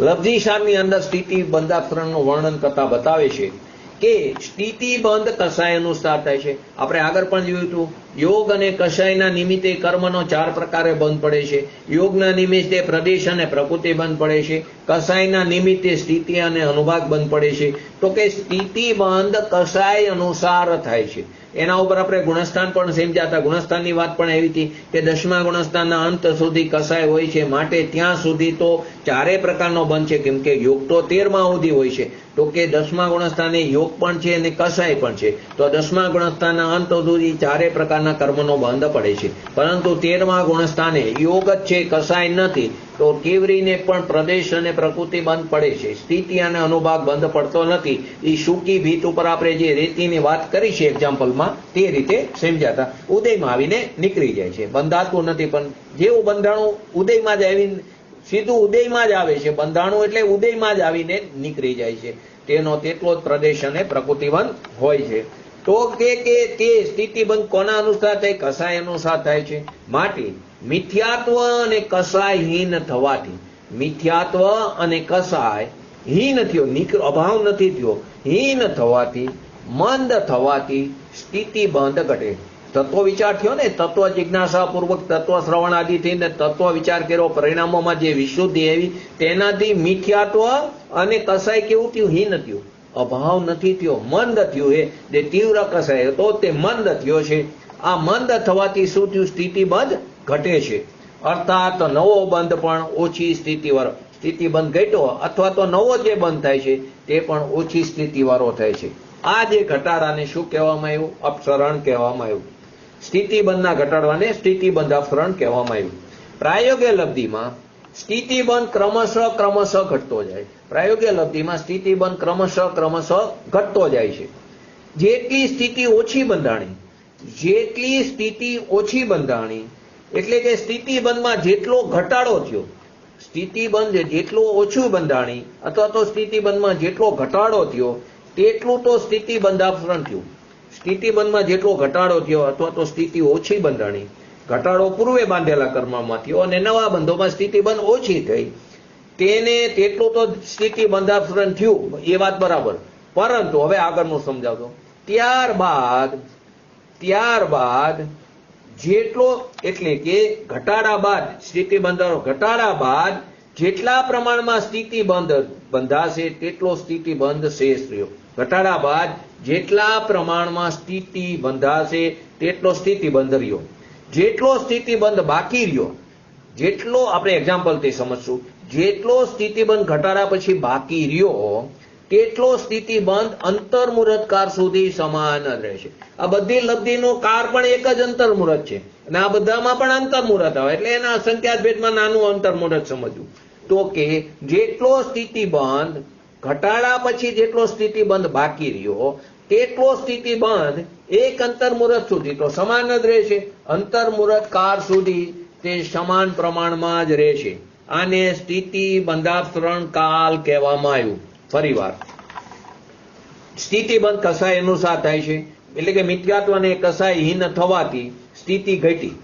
લબ્ધિસારની અંદર સ્થિતિબંધાફરણનું વર્ણન કરતા બતાવે છે કે સ્થિતિબંધ કસાય અનુસાર થાય છે. આપણે આગળ પણ જોયું હતું યોગ અને કસાયના નિમિત્તે કર્મનો 4 પ્રકારે બંધ પડે છે. યોગના નિમિત્તે પ્રદેશ અને પ્રકૃતિ બંધ પડે છે. કસાયના નિમિત્તે સ્થિતિ અને અનુભાગ બંધ પડે છે. તો કે સ્થિતિબંધ કસાય અનુસાર થાય છે. એના ઉપર આપણે ગુણસ્થાન પણ સમજ્યા હતા. ગુણસ્થાનની વાત પણ એવી હતી કે 10મા ગુણસ્થાનના અંત સુધી કસાય હોય છે. માટે ત્યાં સુધી તો 4 પ્રકારનો બંધ છે. કેમ કે યોગ તો 13મા સુધી હોય છે. તો કે 10મા ગુણસ્થાને યોગ પણ છે અને કસાય પણ છે. તો 10મા ગુણસ્થાનના અંત સુધી 4 પ્રકારના કર્મનો બંધ પડે છે. પરંતુ 13મા ગુણસ્થાને યોગ જ છે, કસાય નથી. તો કેવરીને પણ પ્રદેશ અને પ્રકૃતિ બંધ પડે છે. સ્થિતિ અને અનુભાગ બંધ પડતો નથી. એ સૂકી ભીત ઉપર આપણે જે રેતીની વાત કરી છે એક્ઝામ્પલમાં તે રીતે સમજ્યા હતા. ઉદયમાં આવીને નીકળી જાય છે. બંધાતું નથી પણ જેવું બંધાણું ઉદયમાં જ આવીને સીધું ઉદયમાં જ આવે છે. બંધાણું એટલે ઉદયમાં જ આવીને નીકળી જાય છે. તેનો તેટલો જ પ્રદેશ અને પ્રકૃતિબંધ હોય છે. તો કે તે સ્થિતિબંધ કોના અનુસાર થાય? કસાય અનુસાર થાય છે. માટે મિથ્યાત્વ અને કસાયહીન થવાથી મિથ્યાત્વ અને કસાય હીન થયો, અભાવ નથી થયો, હીન થવાથી મંદ થવાથી સ્થિતિબંધ ઘટે. તત્વ વિચાર થયો ને, તત્વ જિજ્ઞાસા પૂર્વક તત્વ શ્રવણ આદિથી તત્વ વિચાર કર્યો, પરિણામોમાં જે વિશુદ્ધિ આવી તેનાથી મિથ્યાત્વ અને કસાય કેવું થયું? હીન થયું. અભાવ નથી થયો, મંદ થયું. એ જે તીવ્ર કસાય હતો તે મંદ થયો છે. આ મંદ થવાથી શું થયું? સ્થિતિબંધ ઘટે છે. અર્થાત નવો બંધ પણ ઓછી સ્થિતિવાળો, સ્થિતિબંધ ઘટ્યો અથવા તો નવો જે બંધ થાય છે તે પણ ઓછી સ્થિતિવાળો થાય છે. આ જે ઘટાડાને શું કહેવામાં આવ્યું? અપસરણ કહેવામાં આવ્યું. સ્થિતિબંધના ઘટાડવાને સ્થિતિબંધાફરણ કહેવામાં આવ્યું. પ્રાયોગિક લબ્ધિમાં સ્થિતિબંધ ક્રમશઃ ઘટતો જાય. પ્રાયોગિક લબ્ધિમાં સ્થિતિબંધ ક્રમશઃ ઘટતો જાય છે. જેટલી સ્થિતિ ઓછી બંધાણી એટલે કે સ્થિતિબંધમાં જેટલો ઘટાડો થયો, સ્થિતિબંધ જેટલો ઓછું બંધાણી અથવા તો સ્થિતિબંધમાં જેટલો ઘટાડો થયો તેટલું તો સ્થિતિબંધાફરણ થયું. સ્થિતિબંધમાં જેટલો ઘટાડો થયો અથવા તો સ્થિતિ ઓછી બંધાણી, ઘટાડો પૂર્વે બાંધેલા કર્મમાં થયો અને નવા બંધોમાં સ્થિતિબંધ ઓછી થઈ. તેને તેટલું તો સ્થિતિ બંધારણ થયું, એ વાત બરાબર, પરંતુ હવે આગળનું સમજાવતો. ત્યારબાદ જેટલો એટલે કે ઘટાડા બાદ સ્થિતિ બંધારો ઘટાડા બાદ જેટલા પ્રમાણમાં સ્થિતિ બંધાશે તેટલો સ્થિતિ બંધ શેષ રહ્યો. ઘટાડા બાદ જેટલા પ્રમાણમાં સ્થિતિ બંધાશે તેટલો સ્થિતિ બંધ રહ્યો. જેટલો સ્થિતિ બંધ બાકી રહ્યો, જેટલો આપણે એક્ઝામ્પલથી સમજશું, જેટલો સ્થિતિબંધ ઘટાડા પછી બાકી રહ્યો તેટલો સ્થિતિબંધ અંતર્મુહૂર્તકાળ સુધી સમાન જ રહેશે. આ બધી લબ્ધિનો કાર પણ એક જ અંતર્મુહૂર્ત છે અને આ બધામાં પણ અંતર્મુહૂર્ત આવે, એટલે એના સંખ્યાત ભેદમાં નાનું અંતર્મુહૂર્ત સમજવું. તો કે જેટલો સ્થિતિબંધ ઘટાડા પછી જેટલો સ્થિતિબંધ બાકી રહ્યો તેટલો સ્થિતિબંધ એક અંતર્મુહૂર્ત સુધી તો સમાન જ રહેશે. અંતર્મુહૂર્ત કાળ સુધી તે સમાન પ્રમાણમાં જ રહેશે. આને સ્થિતિ બંધારણ કાળ કહેવામાં આવ્યું. ફરીવાર, સ્થિતિબંધ કસાય અનુસાર થાય છે, એટલે કે મિથ્યાત્વને કસાયહીન થવાથી સ્થિતિ ઘટી,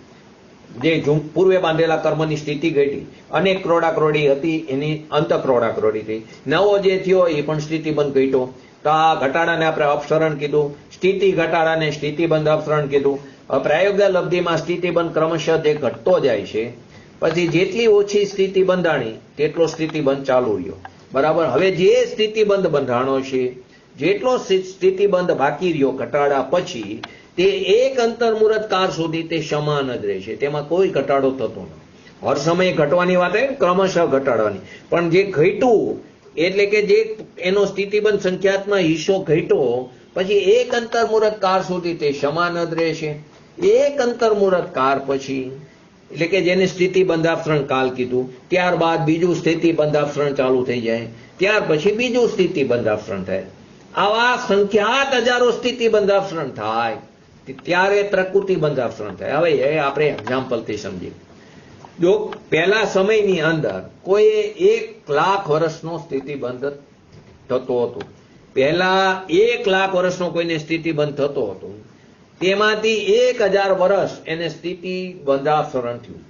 જે પૂર્વે બાંધેલા કર્મની સ્થિતિ ઘટી. અનેક ક્રોડાક્રોડી હતી એની અંત ક્રોડાક્રોડી થઈ. નવો જે થયો એ પણ સ્થિતિબંધ ઘટ્યો. તો આ ઘટાડાને આપણે અપસરણ કીધું, સ્થિતિ ઘટાડાને સ્થિતિબંધ અપસરણ કીધું. પ્રાયોગિક લબ્ધિમાં સ્થિતિબંધ ક્રમશઃ તે ઘટતો જાય છે. પછી જેટલી ઓછી સ્થિતિ બંધાણી તેટલો સ્થિતિબંધ ચાલુ રહ્યો. બરાબર. હવે જે સ્થિતિબંધ બંધાણો છે, જેટલો સ્થિતિબંધ બાકી રહ્યો ઘટાડા પછી, તે એક અંતર્મુહૂર્ત કાળ સુધી તે સમાન જ રહેશે, તેમાં કોઈ ઘટાડો થતો નથી. હર સમયે ઘટવાની વાત આવે, ક્રમશઃ ઘટાડવાની. પણ જે ઘટ્યું એટલે કે જે એનો સ્થિતિબંધ સંખ્યાત્મક હિસ્સો ઘટ્યો પછી એક અંતર્મુહૂર્ત કાળ સુધી તે સમાન જ રહેશે. એક અંતર્મુહૂર્ત કાળ પછી એટલે કે જેને સ્થિતિ બંધારણ કાળ કીધું, ત્યારબાદ બીજું સ્થિતિ બંધારણ ચાલુ થઈ જાય, ત્યાર પછી બીજું સ્થિતિ બંધારણ થાય. આવા સંખ્યાત હજારો સ્થિતિ બંધારણ થાય ત્યારે પ્રકૃતિ બંધારણ થાય. હવે એ આપણે એક્ઝામ્પલથી સમજીએ. જો પહેલા સમયની અંદર કોઈ 1,00,000 વર્ષનો સ્થિતિબંધ થતો હતો, પહેલા 1,00,000 વર્ષનો કોઈને સ્થિતિબંધ થતો હતો, તેમાંથી 1,000 વર્ષ એને સ્થિતિ બંધારણ થયું.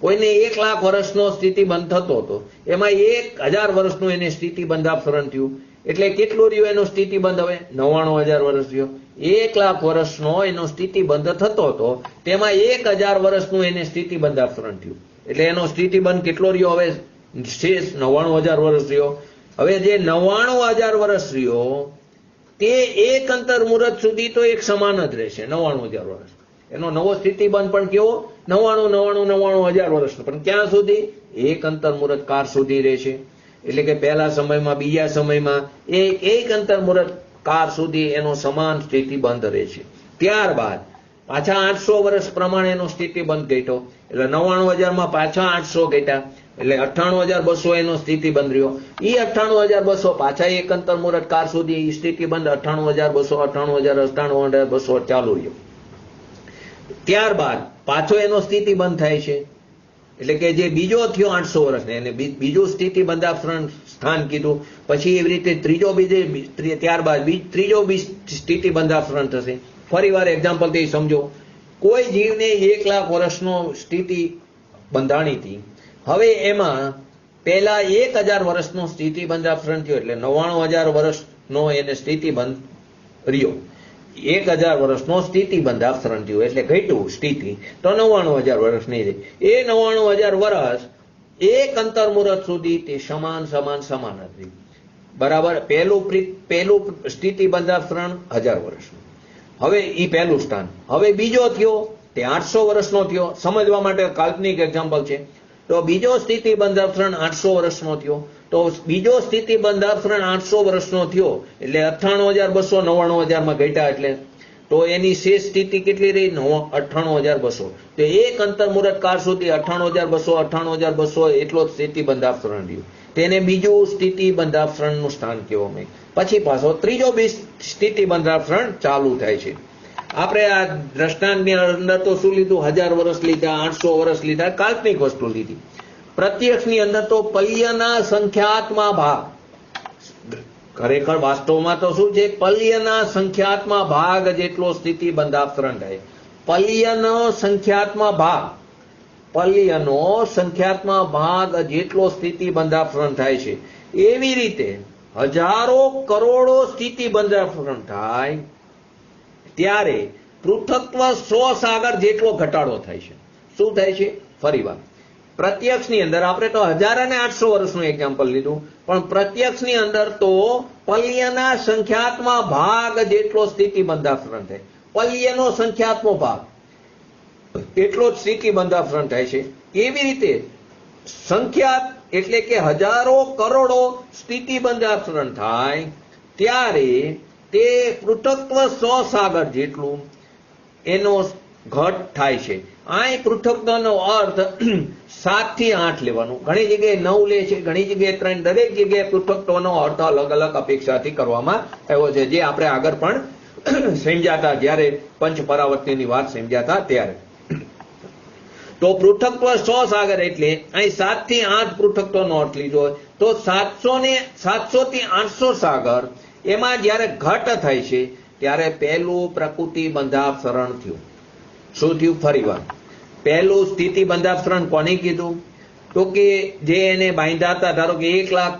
કોઈને 1,00,000 વર્ષનો સ્થિતિબંધ થતો હતો, એમાં 1,000 વર્ષનું એને સ્થિતિ બંધારણ થયું. એટલે કેટલું રહ્યું એનો સ્થિતિબંધ? હવે 99,000 વર્ષ રહ્યો. 1,00,000 વર્ષનો એનો સ્થિતિબંધ થતો હતો, તેમાં 1,000 વર્ષનું એને સ્થિતિ બંધારણ થયું. એટલે એનો સ્થિતિબંધ કેટલો રહ્યો? હવે શેષ 99,000 વર્ષ રહ્યો. હવે જે 99,000 વર્ષ રહ્યો તે એક અંતર્મુહૂર્ત સુધી તો એક સમાન જ રહેશે. 99,000 વર્ષ એનો નવો સ્થિતિબંધ પણ કેવો? 99,000 વર્ષનો, પણ ક્યાં સુધી? એક અંતર્મુહૂર્ત કાળ સુધી રહેશે. એટલે કે પહેલા સમયમાં, બીજા સમયમાં એક અંતર્મુહૂર્ત કાળ સુધી એનો સમાન સ્થિતિબંધ રહેશે. ત્યારબાદ પાછા 800 વર્ષ પ્રમાણે એનો સ્થિતિબંધ ઘટ્યો, એટલે 99,000 પાછા 800 ઘટ્યા, એટલે 98,200 એનો સ્થિતિબંધ રહ્યો. એ 98,200 પાછા એક અંતર્મુહૂર્ત કાળ સુધી સ્થિતિબંધ 98,200 ચાલુ રહ્યો. ત્યારબાદ પાછો એનો સ્થિતિબંધ થાય છે, એટલે કે જે બીજો થયો 800 વર્ષને એને બીજું સ્થિતિ બંધારણ સ્થાન કીધું. પછી એવી રીતે ત્યારબાદ ત્રીજો સ્થિતિ બંધારણ થશે. ફરી વાર એક્ઝામ્પલથી સમજો. કોઈ જીવને 1,00,000 વર્ષનો સ્થિતિ બંધાણી હતી. હવે એમાં પહેલા 1,000 વર્ષનો સ્થિતિ બંધારણ થયો, એટલે 99,000 વર્ષનો એને સ્થિતિબંધ રહ્યો. 1,000 વર્ષનો સ્થિતિ બંધારણ થયું એટલે ઘટ્યું સ્થિતિ, તો 99,000 વર્ષ નહીં રહે. એ 99,000 વર્ષ એક અંતર્મુહૂર્ત સુધી તે સમાન જ રહ્યું. બરાબર. પહેલું સ્થિતિ બંધારણ 1000 વર્ષનું. હવે એ પહેલું સ્થાન. હવે બીજો થયો તે 800 વર્ષનો થયો. સમજવા માટે કાલ્પનિક એક્ઝામ્પલ છે. તો બીજો સ્થિતિ બંધારણ 800 વર્ષનો થયો. તો બીજો સ્થિતિ બંધારણ 800 વર્ષનો થયો એટલે 98,200 99,000 ઘટ્યા, એટલે તો એની શેષ સ્થિતિ કેટલી રહી? 98,200. તો એક અંતર્મુહૂર્ત કાળ સુધી 98,200 એટલો જ સ્થિતિ બંધારણ રહ્યું. તેને બીજું સ્થિતિ બંધારણનું સ્થાન કહેવામાં. પછી પાછો ત્રીજો સ્થિતિ બંધારણ ચાલુ થાય છે. આપણે આ દ્રષ્ટાંતની અંદર તો શું લીધું? 1000 વર્ષ લીધા, 800 વર્ષ લીધા, કાલ્પનિક વસ્તુ લીધી. પ્રત્યક્ષની અંદર તો પલ્યના સંખ્યાત્મક ભાગ, ખરેખર વાસ્તવમાં તો શું છે? પલ્યના સંખ્યાત્મક ભાગ જેટલો સ્થિતિ બંધારણ થાય. પલ્યનો સંખ્યાત્મક ભાગ પલ્યનો સંખ્યાત્મક ભાગ જેટલો સ્થિતિ બંધાપસરણ થાય છે, એવી રીતે હજારો કરોડો સ્થિતિ બંધાપસરણ થાય ત્યારે પૃથક્ત્વ 100 સાગર જેટલો ઘટાડો થાય છે. શું થાય છે? ફરીવાર, પ્રત્યક્ષની અંદર આપણે તો 1000 અને 800 વર્ષનું એક્ઝામ્પલ લીધું, પણ પ્રત્યક્ષની અંદર તો પલ્યના સંખ્યાત્મક ભાગ જેટલો સ્થિતિ બંધાપસરણ થાય. પલ્યનો સંખ્યાત્મક ભાગ એટલો જ સ્થિતિ બંધાપસરણ થાય છે. એવી રીતે સંખ્યાત એટલે કે હજારો કરોડો સ્થિતિ બંધાપસરણ થાય ત્યારે તે પૃથક્ત્વ 100 સાગર જેટલું એનો ઘટ થાય છે. આ પૃથક્ત્વનો અર્થ 7 થી 8 લેવાનું. ઘણી જગ્યાએ 9 લે છે, ઘણી જગ્યાએ 3. દરેક જગ્યાએ પૃથક્ત્વનો અર્થ અલગ અલગ અપેક્ષાથી કરવામાં આવ્યો છે, જે આપણે આગળ પણ સમજ્યા હતા જ્યારે પંચ પરાવર્તનની વાત સમજ્યા હતા ત્યારે. તો પૃથક્ત્વ 100 સાગર એટલે અહીં 7 થી 8 પૃથક્ત્વનો અર્થ લીધો હોય તો 700 થી 800 સાગર એમાં જ્યારે ઘટ થાય છે ત્યારે પહેલું પ્રકૃતિ બંધાપસરણ થયું. શું થયું? ફરીવાર, પહેલું સ્થિતિ બંધાપસરણ કોને કીધું? તો કે જે એને બાંધ્યા હતા, ધારો કે 1 લાખ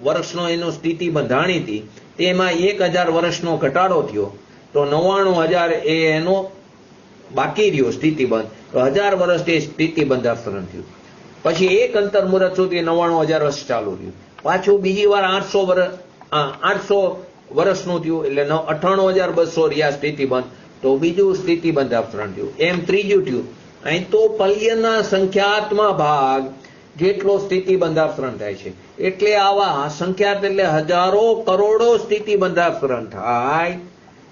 વર્ષનો એનો સ્થિતિ બંધાણી હતી, તેમાં 1000 વર્ષનો ઘટાડો થયો તો 99000 એ એનો બાકી રહ્યો સ્થિતિબંધ, તો 1000 વર્ષ તે સ્થિતિ બંધાપસરણ થયું. પછી એક અંતર મુહૂર્ત સુધી 99000 વર્ષ ચાલુ રહ્યું. પાછું બીજી વાર 800 વર્ષનું થયું એટલે 98200 રહ્યા સ્થિતિબંધ, તો બીજું સ્થિતિ બંધાપસરણ થયું. એમ ત્રીજું થયું. અહીં તો પલ્યના સંખ્યાત્મક ભાગ જેટલો સ્થિતિ બંધાપસરણ થાય છે. એટલે આવા સંખ્યાત એટલે હજારો કરોડો સ્થિતિ બંધાપસરણ થાય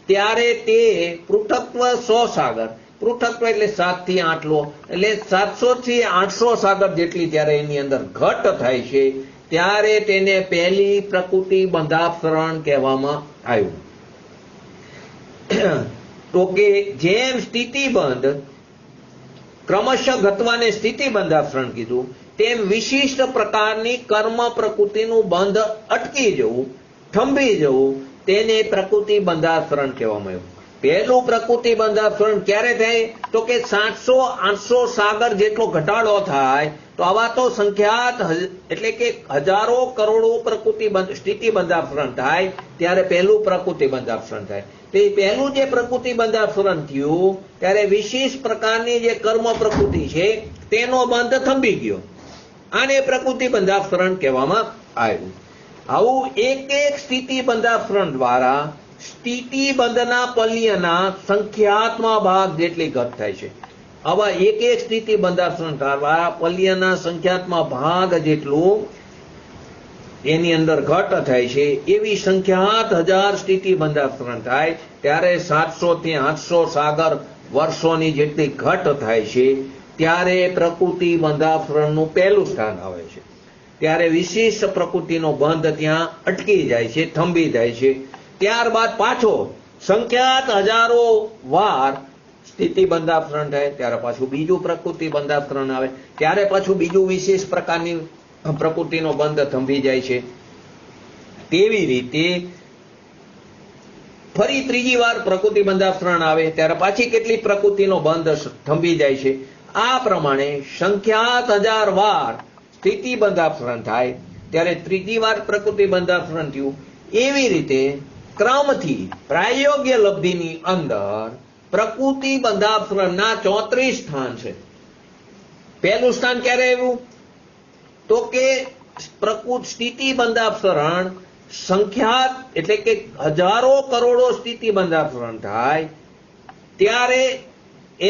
ત્યારે તે પૃથક્ત્વ 100 સાગર, પૃથક્ત્વ એટલે 7 થી 8 લો, એટલે 700 થી 800 સાગર જેટલી ત્યારે એની અંદર ઘટ થાય છે ત્યારે તેને પહેલી પ્રકૃતિ બંધાપસરણ કહેવામાં આવ્યું. તો કે જેમ સ્થિતિબંધ ક્રમશઃ ઘટવાને સ્થિતિ બંધાપસરણ કીધું, તેમ વિશિષ્ટ પ્રકારની કર્મ પ્રકૃતિનું બંધ અટકી જવું, થંભી જવું, તેને પ્રકૃતિ બંધાપસરણ કહેવામાં આવ્યું. પહેલું પ્રકૃતિ બંધાપસરણ ક્યારે થાય? તો કે 700-800 સાગર જેટલો ઘટાડો થાય તો આવા તો સંખ્યાત એટલે કે હજારો કરોડો પ્રકૃતિ સ્થિતિ બંધાપસરણ થાય ત્યારે પહેલું પ્રકૃતિ બંધાપસરણ થાય. તે પહેલું જે પ્રકૃતિ બંધાપસરણ થયું ત્યારે વિશેષ પ્રકારની જે કર્મ પ્રકૃતિ છે તેનો બંધ થંભી ગયો. આને પ્રકૃતિ બંધાપસરણ કહેવામાં આવ્યું. આવું એક એક સ્થિતિ બંધાપસરણ દ્વારા સ્થિતિબંધના પલ્યના સંખ્યાત્મક ભાગ જેટલી ઘટ થાય છે. આવા એક એક સ્થિતિ બંધાપસરણ દ્વારા પલ્યના સંખ્યાત્મક ભાગ જેટલું એની અંદર ઘટ થાય છે. એવી સંખ્યાત 1000 સ્થિતિ બંધાપસરણ થાય ત્યારે 700 થી 800 સાગર વર્ષોની જેટલી ઘટ થાય છે ત્યારે પ્રકૃતિ બંધાપસરણનું પહેલું સ્થાન આવે છે. ત્યારે વિશેષ પ્રકૃતિનો બંધ ત્યાં અટકી જાય છે, થંભી જાય છે. ત્યારબાદ પાછો સંખ્યાત હજારો વાર સ્થિતિ બંધાપસરણ થાય ત્યારે પાછું બીજું પ્રકૃતિ બંધાપસરણ આવે ત્યારે પાછું બીજું વિશેષ પ્રકારની પ્રકૃતિનો બંધ થંભી જાય છે. તેવી રીતે ફરી ત્રીજી વાર પ્રકૃતિ બંધાપસરણ આવે ત્યારે પાછી કેટલી પ્રકૃતિનો બંધ થંભી જાય છે. આ પ્રમાણે સંખ્યાત 1000 વાર સ્થિતિ બંધાપસરણ થાય ત્યારે ત્રીજી વાર પ્રકૃતિ બંધાપસરણ થયું. એવી રીતે ક્રમથી પ્રાયોગ્ય લબ્ધિની અંદર પ્રકૃતિ બંધાપસરણના 34 સ્થાન છે. પહેલું સ્થાન ક્યારે આવ્યું? તો કે સ્થિતિ બંધાપસરણ સંખ્યાત એટલે કે હજારો કરોડો સ્થિતિ બંધાપસરણ થાય ત્યારે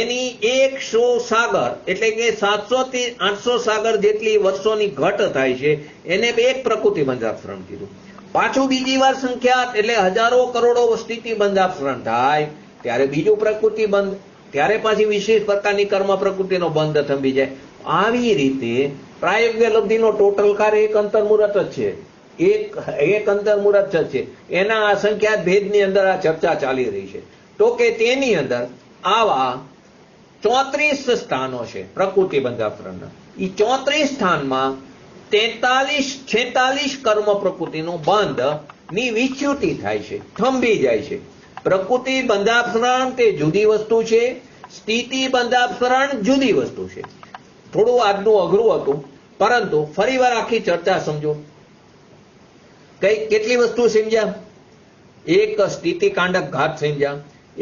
એની 100 સાગર એટલે કે 700 થી 800 સાગર જેટલી વર્ષોની ઘટ થાય છે એને એક પ્રકૃતિ બંધાપસરણ કીધું. પાછું બીજી વાર સંખ્યાત એટલે હજારો કરોડો સ્થિતિ બંધાપસરણ થાય ત્યારે બીજું પ્રકૃતિ બંધ, ત્યારે પાછી વિશેષ પ્રકારની કર્મ પ્રકૃતિનો બંધ થંભી જાય. આવી રીતે પ્રાયોગ્ય લબ્ધિનો ટોટલ કાર્ય એક અંતર્મુહૂર્ત જ છે, એક અંતર્મુહૂર્ત જ છે. એના આ સંખ્યાત ભેદની અંદર આ ચર્ચા ચાલી રહી છે. તો કે તેની અંદર આવા 34 સ્થાનો છે પ્રકૃતિ બંધાપસરણના. એ 34 સ્થાનમાં 46 કર્મ પ્રકૃતિનો બંધ ની વિચ્યુતિ થાય છે, થંભી જાય છે. પ્રકૃતિ બંધાપસરણ તે જુદી વસ્તુ છે, સ્થિતિ બંધાપસરણ જુદી વસ્તુ છે. થોડું આજનું અઘરું હતું, પરંતુ ફરીવાર આખી ચર્ચા સમજો. કેટલી વસ્તુ સમજ્યા? એક સ્થિતિ કાંડક ઘાત સમજ્યા,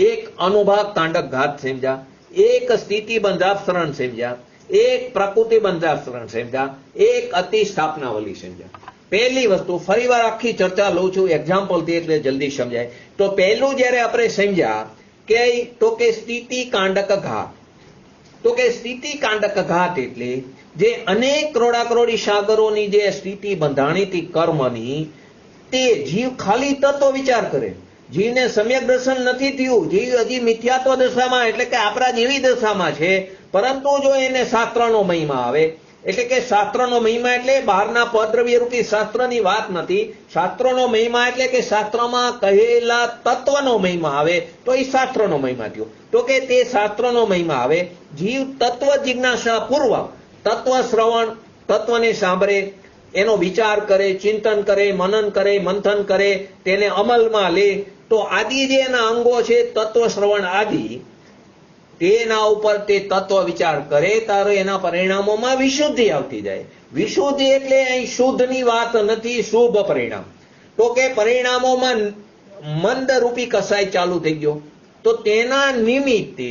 એક અનુભાગ કાંડક ઘાત સમજ્યા, એક સ્થિતિ બંધાપસરણ સમજ્યા, એક પ્રકૃતિ બંધાપસરણ સમજ્યા, એક અતિ સ્થાપનાવલી સમજ્યા. પહેલી વસ્તુ ફરીવાર આખી ચર્ચા લઉં છું એક્ઝામ્પલથી એટલે જલ્દી સમજાય. તો પહેલું જયારે આપણે સમજ્યા કે સ્થિતિ કાંડક ઘાત, તો કે સ્થિતિ કાંડક ઘાત એટલે જે અનેક કરોડાકરોડી સાગરોની જે સ્થિતિ બંધાણીતી કર્મની, તે જીવ ખાલી તત્વ વિચાર કરે. જીવને સમ્યક દર્શન નથી થયું, જીવ હજી મિથ્યાત્વ દશામાં એટલે કે આપણા જેવી દશામાં છે. પરંતુ જો એને શાસ્ત્રનો મહિમા આવે, એટલે કે શાસ્ત્રનો મહિમા એટલે બહારના પદ્રવ્ય રૂપી શાસ્ત્રની વાત નથી. શાસ્ત્રનો મહિમા એટલે કે શાસ્ત્રમાં કહેલા તત્વનો મહિમા આવે તો એ શાસ્ત્રનો મહિમા થયો. તો કે તે શાસ્ત્રનો મહિમા આવે, જીવ તત્વ જિજ્ઞાસા પૂર્વક તત્વ શ્રવણ, તત્વને સાંભળે, એનો વિચાર કરે, ચિંતન કરે, મનન કરે, મંથન કરે, તેને અમલમાં લે. તો આદિ જે એના અંગો છે, તત્વ શ્રવણ આદિ, તેના ઉપર તે તત્વ વિચાર કરે તારે એના પરિણામોમાં વિશુદ્ધિ આવતી જાય. વિશુદ્ધિ એટલે અહીં શુદ્ધની વાત નથી, શુભ પરિણામ. તો કે પરિણામોમાં મંદ રૂપી કસાય ચાલુ થઈ ગયો. તો તેના નિમિત્તે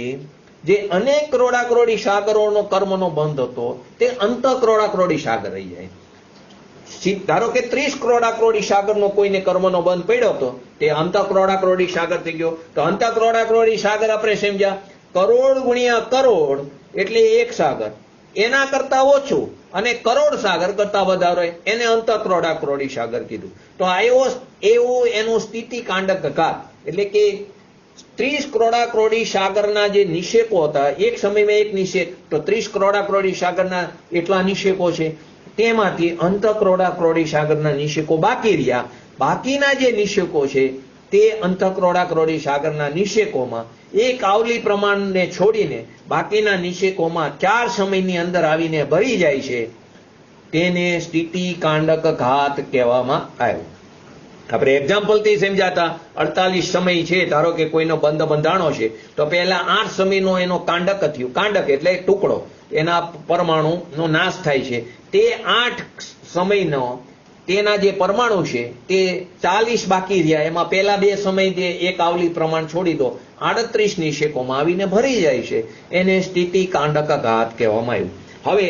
જે અનેક કરોડાકરોડી સાગરોનો કર્મનો બંધ હતો તે અંત કરોડાકરોડી સાગર રહી જાય. ધારો કે 30 કરોડાકરોડી સાગરનો કોઈને કર્મનો બંધ પડ્યો હતો, તે અંત કરોડાકરોડી સાગર થઈ ગયો. તો અંત કરોડાકરોડી સાગર આપણે સમજ્યા, કરોડ ગુણ્યા કરોડ એટલે એક સાગર, એના કરતા ઓછું અને કરોડ સાગર કરતા વધારે એને અંત કરોડાકરોડી સાગર કીધું. તો એવું એનું સ્થિતિ કાંડક ઘાત એટલે કે 30 કરોડાકરોડી સાગરના જે નિષેકો હતા, એક સમયમાં એક નિષેક, તો 30 કરોડાકરોડી સાગરના એટલા નિષેકો છે. તેમાંથી અંત કરોડાકરોડી સાગરના નિષેકો બાકી રહ્યા. બાકીના જે નિષેકો છે તે અંત કરોડાકરોડી સાગરના નિષેકોમાં એક આવલી પ્રમાણને છોડીને બાકીના નિષેકોમાં 4 સમયની અંદર આવીને ભરી જાય છે. તેને સ્થિતિ કાંડક ઘાત કહેવામાં આવ્યું. આપણે એક્ઝામ્પલથી સમજાતા 48 સમય છે, ધારો કે કોઈનો બંધ બંધાણો છે, તો પહેલા 8 સમયનો એનો કાંડક થયું. કાંડક એટલે ટુકડો, એના પરમાણુનો નાશ થાય છે. તે 8 સમયનો તેના જે પરમાણુ છે તે 40 બાકી રહ્યા. એમાં પહેલા 2 સમય જે એક આવલી પ્રમાણ છોડી દો, 38 નિષેકોમાં આવીને ભરી જાય છે. એને સ્થિતિ કાંડક ઘાત કહેવામાં આવ્યું. હવે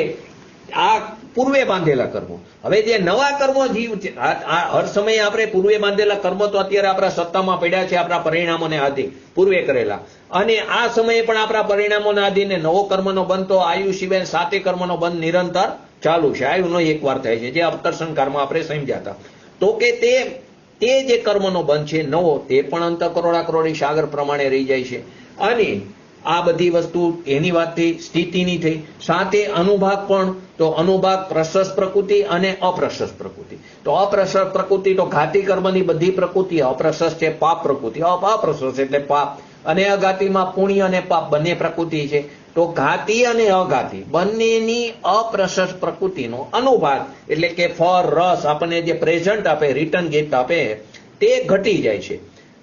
આ પૂર્વે બાંધેલા કર્મો. હવે જે નવા કર્મો જીવ, હર સમયે આપણે પૂર્વે બાંધેલા કર્મો તો અત્યારે આપણા સત્તામાં પડ્યા છે, આપણા પરિણામોને આધીન પૂર્વે કરેલા, અને આ સમયે પણ આપણા પરિણામોને આધીન નવો કર્મનો બંધ તો આયુ સિવાય 7 કર્મનો બંધ નિરંતર ચાલુ છે. આયુનો એકવાર થાય છે, જે અવકર્ષણ કર્મ આપણે સમજ્યા હતા. તો કે તે જે કર્મનો બંધ છે નવો, તે પણ અંત કરોડાકરોડી સાગર પ્રમાણે રહી જાય છે. અને આ બધી વસ્તુ એની વાત થઈ, સ્થિતિની થઈ. સાથે અનુભાગ પણ, તો અનુભાગ પ્રશસ્ત પ્રકૃતિ અને અપ્રશસ્ત પ્રકૃતિ. તો અપ્રશસ્ત પ્રકૃતિ તો ઘાતી કર્મની બધી પ્રકૃતિ, અપ્રશસ્ત છે પાપ પ્રકૃતિ, અપ્રશસ્ત એટલે પાપ, અને અઘાતીમાં પુણ્ય અને પાપ બંને પ્રકૃતિ છે. તો ઘાતી અને અઘાતી બંનેની અપ્રશસ્ત પ્રકૃતિનો અનુભાગ એટલે કે ફળ, રસ, આપણને જે પ્રેઝન્ટ આપે, રિટર્ન ગિફ્ટ આપે, તે ઘટી જાય છે.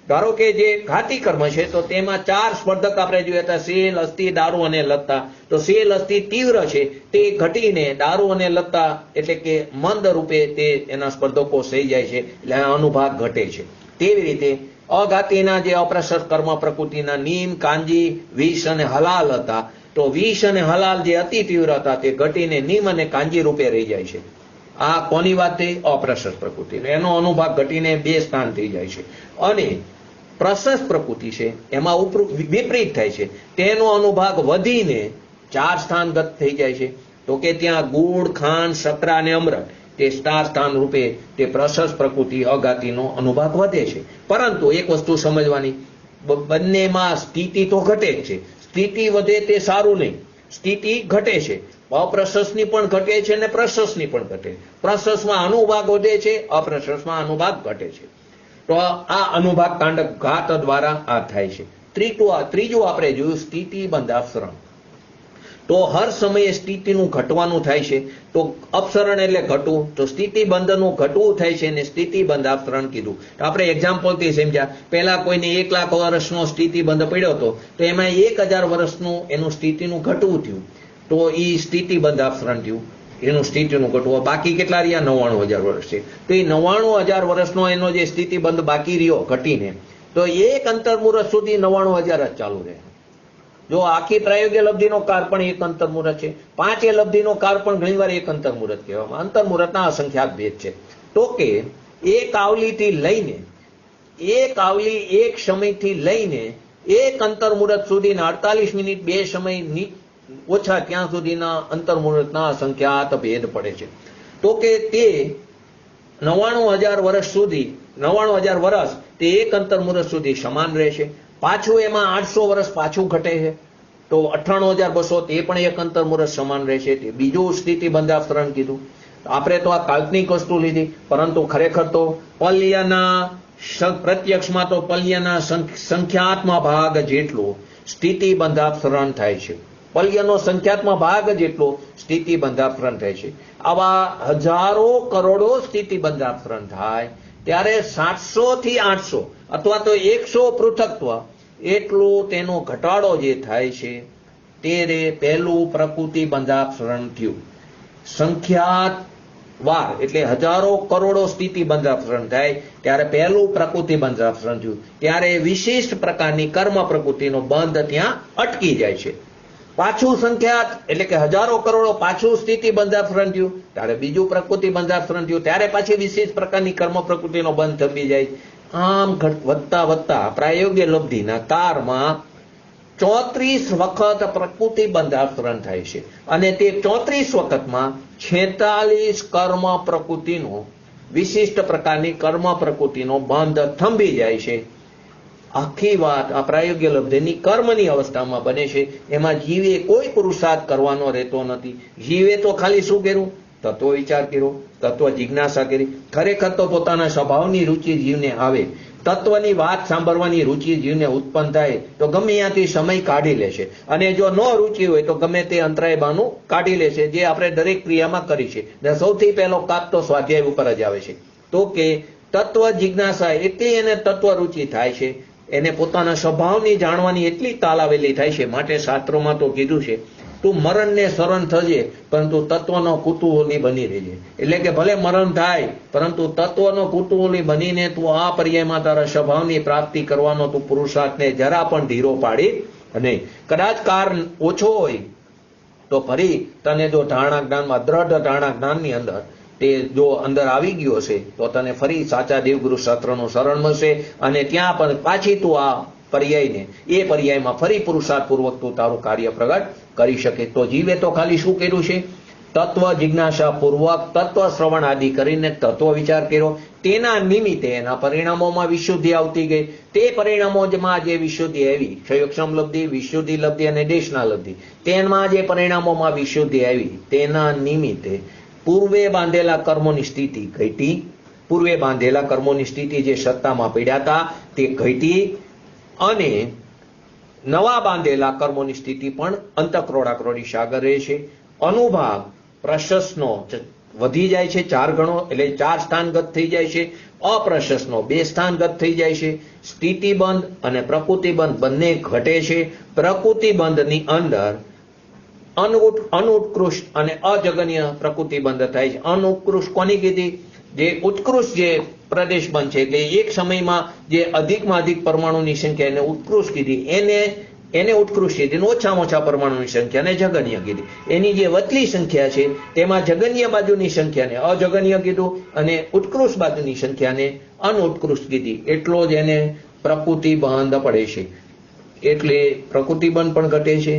ધારો કે જે ઘાતી કર્મ છે તો તેમાં 4 સ્પર્ધક આપણે જોયા હતા, સેલ, અસ્થિ, દારૂ અને લત્તા. તો સેલ, અસ્થિ તીવ્ર છે, તે ઘટીને દારૂ અને લત્તા એટલે કે મંદ રૂપે તે એના સ્પર્ધકો થઈ જાય છે, એટલે અનુભાગ ઘટે છે. તેવી રીતે અઘાતીના જે અપ્રશસ્ત કર્મ પ્રકૃતિના નીમ, કાંજી, વિષ અને હલાલ હતા, તો વિષ અને હલાલ જે અતિ તીવ્ર હતા તે ઘટીને નીમ અને કાંજી રૂપે રહી જાય છે. આ કોની વાત થઈ? અપ્રશસ્ત પ્રકૃતિ. એનો અનુભાગ ઘટીને 2 સ્થાન થઈ જાય છે. અને પ્રશસ્ત પ્રકૃતિ છે એમાં વિપરીત થાય છે, તેનો અનુભાગ વધીને 4 સ્થાનગત થઈ જાય છે. તો કે ત્યાં ગુડ, ખાંડ, સકરા અને અમૃત તે 4 સ્થાન રૂપે તે પ્રશસ્ત પ્રકૃતિ અઘાતીનો અનુભાગ વધે છે. પરંતુ એક વસ્તુ સમજવાની, બંનેમાં સ્થિતિ તો ઘટે જ છે. સ્થિતિ વધે તે સારું નહીં, સ્થિતિ ઘટે છે. અપ્રશસ્તની પણ ઘટે છે અને પ્રશસ્તની પણ ઘટે. પ્રશસ્તમાં અનુભાગ વધે છે, અપ્રશસ્તમાં અનુભાગ ઘટે છે. તો આ અનુભાગ કાંડક ઘાત દ્વારા આ થાય છે. ત્રીજું આપણે જોયું સ્થિતિ બંધાપસરણ. તો હર સમયે સ્થિતિનું ઘટવાનું થાય છે. તો અપસરણ એટલે ઘટવું, તો સ્થિતિ બંધનું ઘટવું થાય છે અને સ્થિતિ બંધાપસરણ કીધું. આપણે એક્ઝામ્પલથી સમજ્યા, પહેલા કોઈને 1 લાખ વર્ષનો સ્થિતિ બંધ પડ્યો હતો, તો એમાં 1000 વર્ષનું એનું સ્થિતિનું ઘટવું થયું. તો એ સ્થિતિબંધ આપસરણ થયું, એનું સ્થિતિનું ઘટવું. બાકી કેટલા રહ્યા? 99,000 વર્ષ છે. તો એ 99,000 વર્ષનો એનો જે સ્થિતિબંધ બાકી રહ્યો ઘટીને, તો એક અંતર્મુહૂર્ત સુધી 99,000 જ ચાલુ રહે. જો આખી પ્રાયોગિક લબ્ધિનો કાળ પણ એક અંતર્મુહૂર્ત છે, 5 લબ્ધિનો કાળ પણ ઘણીવાર એક અંતર્મુહૂર્ત કહેવામાં. અંતર્મુહૂર્તના અસંખ્યાત ભેદ છે. તો કે એક આવલીથી લઈને, એક આવલી એક સમયથી લઈને એક અંતર્મુહૂર્ત સુધી 48 મિનિટ 2 સમય ઓછા ત્યાં સુધીના અંતર્મુહૂર્તના અસંખ્યાત ભેદ પડે છે. તો કે તે 99,000 વર્ષ સુધી, 99,000 વર્ષ તે એક અંતર્મુહૂર્ત સુધી સમાન રહેશે. પાછું એમાં 800 વર્ષ પાછું ઘટે છે, તો 98,200 તે પણ એક અંતર્મુહૂર્ત સમાન રહેશે. તે બીજું સ્થિતિબંધ આપસરણ કીધું. આપણે તો આ કાલ્પનિક વસ્તુ લીધી, પરંતુ ખરેખર તો પલ્યના પ્રત્યક્ષમાં તો પલ્યના સંખ્યાત્મક ભાગ જેટલો સ્થિતિબંધ આપસરણ થાય છે. પલ્યનો સંખ્યાત્મક ભાગ જેટલો સ્થિતિબંધ આપસરણ થાય છે. આવા હજારો કરોડો સ્થિતિબંધ આપસરણ થાય ત્યારે 700 થી 800 અથવા તો 100 પૃથક્ત્વ એટલું તેનો ઘટાડો જે થાય છે તે પહેલું પ્રકૃતિ બંધાપસરણ થયું. સંખ્યાત વાર એટલે હજારો કરોડો સ્થિતિ બંધાપસરણ થાય ત્યારે પહેલું પ્રકૃતિ બંધાપસરણ થયું. ત્યારે વિશિષ્ટ પ્રકારની કર્મ પ્રકૃતિનો બંધ ત્યાં અટકી જાય છે. પાછું સંખ્યાત એટલે કે હજારો કરોડો પાછું સ્થિતિ બંધાપસરણ થયું ત્યારે બીજું પ્રકૃતિ બંધાપસરણ થયું, ત્યારે પાછી વિશેષ પ્રકારની કર્મ પ્રકૃતિનો બંધ થંભી જાય. આમ વધતા વધતા પ્રાયોગિક લબ્ધિના કારમાં 34 વખત પ્રકૃતિ બંધાપસરણ થાય છે અને તે 34 વખતમાં 46 કર્મ પ્રકૃતિનો વિશિષ્ટ પ્રકારની કર્મ પ્રકૃતિનો બંધ થંભી જાય છે. આખી વાત આ પ્રાયોગિક લબ્ધિની કર્મની અવસ્થામાં બને છે. એમાં જીવે કોઈ પુરુષાર્થ કરવાનો રહેતો નથી. જીવે તો ખાલી શું કર્યું? તત્વ વિચાર કર્યો, તત્વ જિજ્ઞાસા કરી. ખરેખર તો પોતાના સ્વભાવની રુચિ જીવને આવે, તત્વની વાત સાંભળવાની રુચિ જીવને ઉત્પન્ન થાય તો ગમે ત્યાંથી સમય કાઢી લેશે, અને જો ન રુચિ હોય તો ગમે તે અંતરાય બાનું કાઢી લેશે, જે આપણે દરેક ક્રિયામાં કરી છે. સૌથી પહેલો કાપ તો સ્વાધ્યાય ઉપર જ આવે છે. તો કે તત્વ જિજ્ઞાસા એટલી એને તત્વ રુચિ થાય છે, એને પોતાના સ્વભાવની જાણવાની એટલી તાલાવેલી થાય છે. માટે શાસ્ત્રોમાં તો કીધું છે તું મરણને શરણ થજે પરંતુ તત્વનો કુતૂહલી બની રહેજે. એટલે કે ભલે મરણ થાય પરંતુ તત્વનો કુતૂહલી બનીને તું આ પર્યાયમાં તારા સ્વભાવની પ્રાપ્તિ કરવાનો તું પુરુષાર્થને જરા પણ ધીરો પાડી નહીં. કદાચ કાર ઓછો હોય તો ફરી તને જો ધારણા જ્ઞાનમાં દ્રઢ ધારણા જ્ઞાનની અંદર તે જો અંદર આવી ગયો છે તો તને ફરી સાચા દેવગુરુ શાસ્ત્રનું શરણ મળશે અને ત્યાં પણ પાછી તું આ પર્યાયને એ પર્યાયમાં ફરી પુરુષાર્થ પૂર્વક તું તારું કાર્ય પ્રગટ કરી શકે. તો જીવે તો ખાલી શું કર્યું છે? તત્વ જિજ્ઞાસા પૂર્વક તત્વ શ્રવણ આદિ કરીને તત્વ વિચાર કર્યો. તેના નિમિત્તે એના પરિણામોમાં વિશુદ્ધિ આવતી ગઈ. તે પરિણામોમાં જે વિશુદ્ધિ આવી, ક્ષયક્ષમ લબ્ધિ, વિશુદ્ધિ લબ્ધિ અને દેશના લબ્ધિ, તેમાં જે પરિણામોમાં વિશુદ્ધિ આવી તેના નિમિત્તે પૂર્વે બાંધેલા કર્મોની સ્થિતિ ઘટી. પૂર્વે બાંધેલા કર્મોની સ્થિતિ જે સત્તામાં પડ્યા હતા તે ઘટી અને નવા બાંધેલા કર્મોની સ્થિતિ પણ અંતઃક્રોડાક્રોડી સાગર રહે છે. અનુભાગ પ્રશસ્તનો વધી જાય છે 4 ગણો, એટલે 4 સ્થાનગત થઈ જાય છે. અપ્રશસ્તનો 2 સ્થાનગત થઈ જાય છે. સ્થિતિબંધ અને પ્રકૃતિબંધ બંને ઘટે છે. પ્રકૃતિબંધની અંદર અનુત્કૃષ્ટ અને અજગન્ય પ્રકૃતિબંધ થાય છે. અનુત્કૃષ્ટ કોની કીધી? જે ઉત્કૃષ્ટ જે પ્રદેશ બંધ છે, એટલે એક સમયમાં જે અધિકમાં અધિક પરમાણુની સંખ્યા એને ઉત્કૃષ્ટ કીધી, એને ઉત્કૃષ્ટ કીધી. ઓછામાં ઓછા પરમાણુની સંખ્યાને જગન્ય કીધી. એની જે વતલી સંખ્યા છે તેમાં જગન્ય બાજુની સંખ્યાને અજગન્ય કીધું અને ઉત્કૃષ્ટ બાજુની સંખ્યાને અનુત્કૃષ્ટ કીધી. એટલો જ એને પ્રકૃતિબંધ પડે છે. એટલે પ્રકૃતિબંધ પણ ઘટે છે,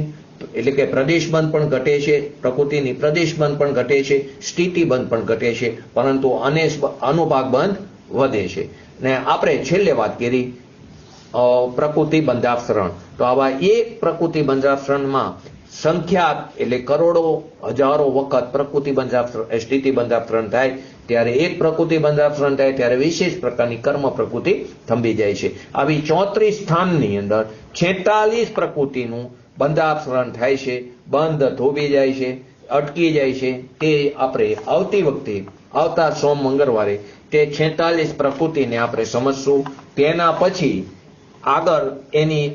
એટલે કે પ્રદેશબંધ પણ ઘટે છે, પ્રકૃતિની પ્રદેશબંધ પણ ઘટે છે, સ્થિતિબંધ પણ ઘટે છે, પરંતુ અનુભાગ બંધ વધે છે. ને આપણે છેલ્લે વાત કરી પ્રકૃતિ બંધાપસરણ. તો આવા એક પ્રકૃતિ બંધાપસરણમાં સંખ્યાત એટલે કરોડો હજારો વખત પ્રકૃતિ બંધાપસરણ સ્થિતિ બંધાપસરણ થાય ત્યારે એક પ્રકૃતિ બંધાપસરણ થાય ત્યારે વિશેષ પ્રકારની કર્મ પ્રકૃતિ થંભી જાય છે. આવી 34 સ્થાનની અંદર 46 પ્રકૃતિનું બંધાપસરણ થાય છે, બંધ ધોબી જાય છે, અટકી જાય છે. તે આપણે આવતી વખતે આવતા સોમ મંગળવારે તે 46 પ્રકૃતિને આપણે સમજશું. તેના પછી આગળ એની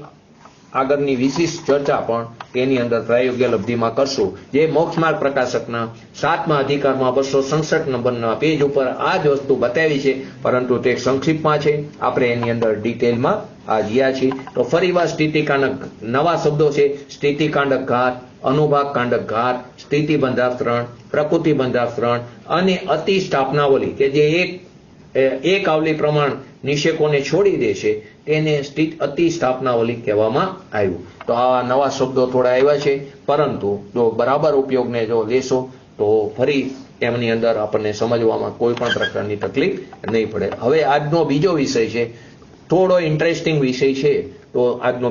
આગળની વિશિષ્ટ ચર્ચા પણ તેની અંદર પ્રાયોગ્ય લબ્ધિમાં કરશું. જે મોક્ષમાર્ગ પ્રકાશકના 7મા અધિકારમાં 267 નંબરના પેજ ઉપર આ જ વસ્તુ બતાવી છે, પરંતુ તે સંક્ષિપ્તમાં છે. આપણે એની અંદર ડિટેલમાં આ ગયા છીએ. તો ફરીવાર સ્થિતિકાંડક નવા શબ્દો છે. સ્થિતિકાંડક ઘાત, અનુભાગ કાંડક ઘાત, સ્થિતિ બંધારણ, પ્રકૃતિ બંધારણ અને અતિ સ્થાપનાવલી કે જે એક આવલી પ્રમાણ નિષેકોને છોડી દે છે તેને અતિ સ્થાપનાવલી કહેવામાં આવ્યું. તો આ નવા શબ્દો થોડા આવ્યા છે, પરંતુ જો બરાબર ઉપયોગને જો લેશો તો ફરી એમની અંદર આપણને સમજવામાં કોઈ પણ પ્રકારની તકલીફ નહીં પડે. હવે આજનો બીજો વિષય છે, થોડો ઇન્ટરેસ્ટિંગ વિષય છે. તો આજનો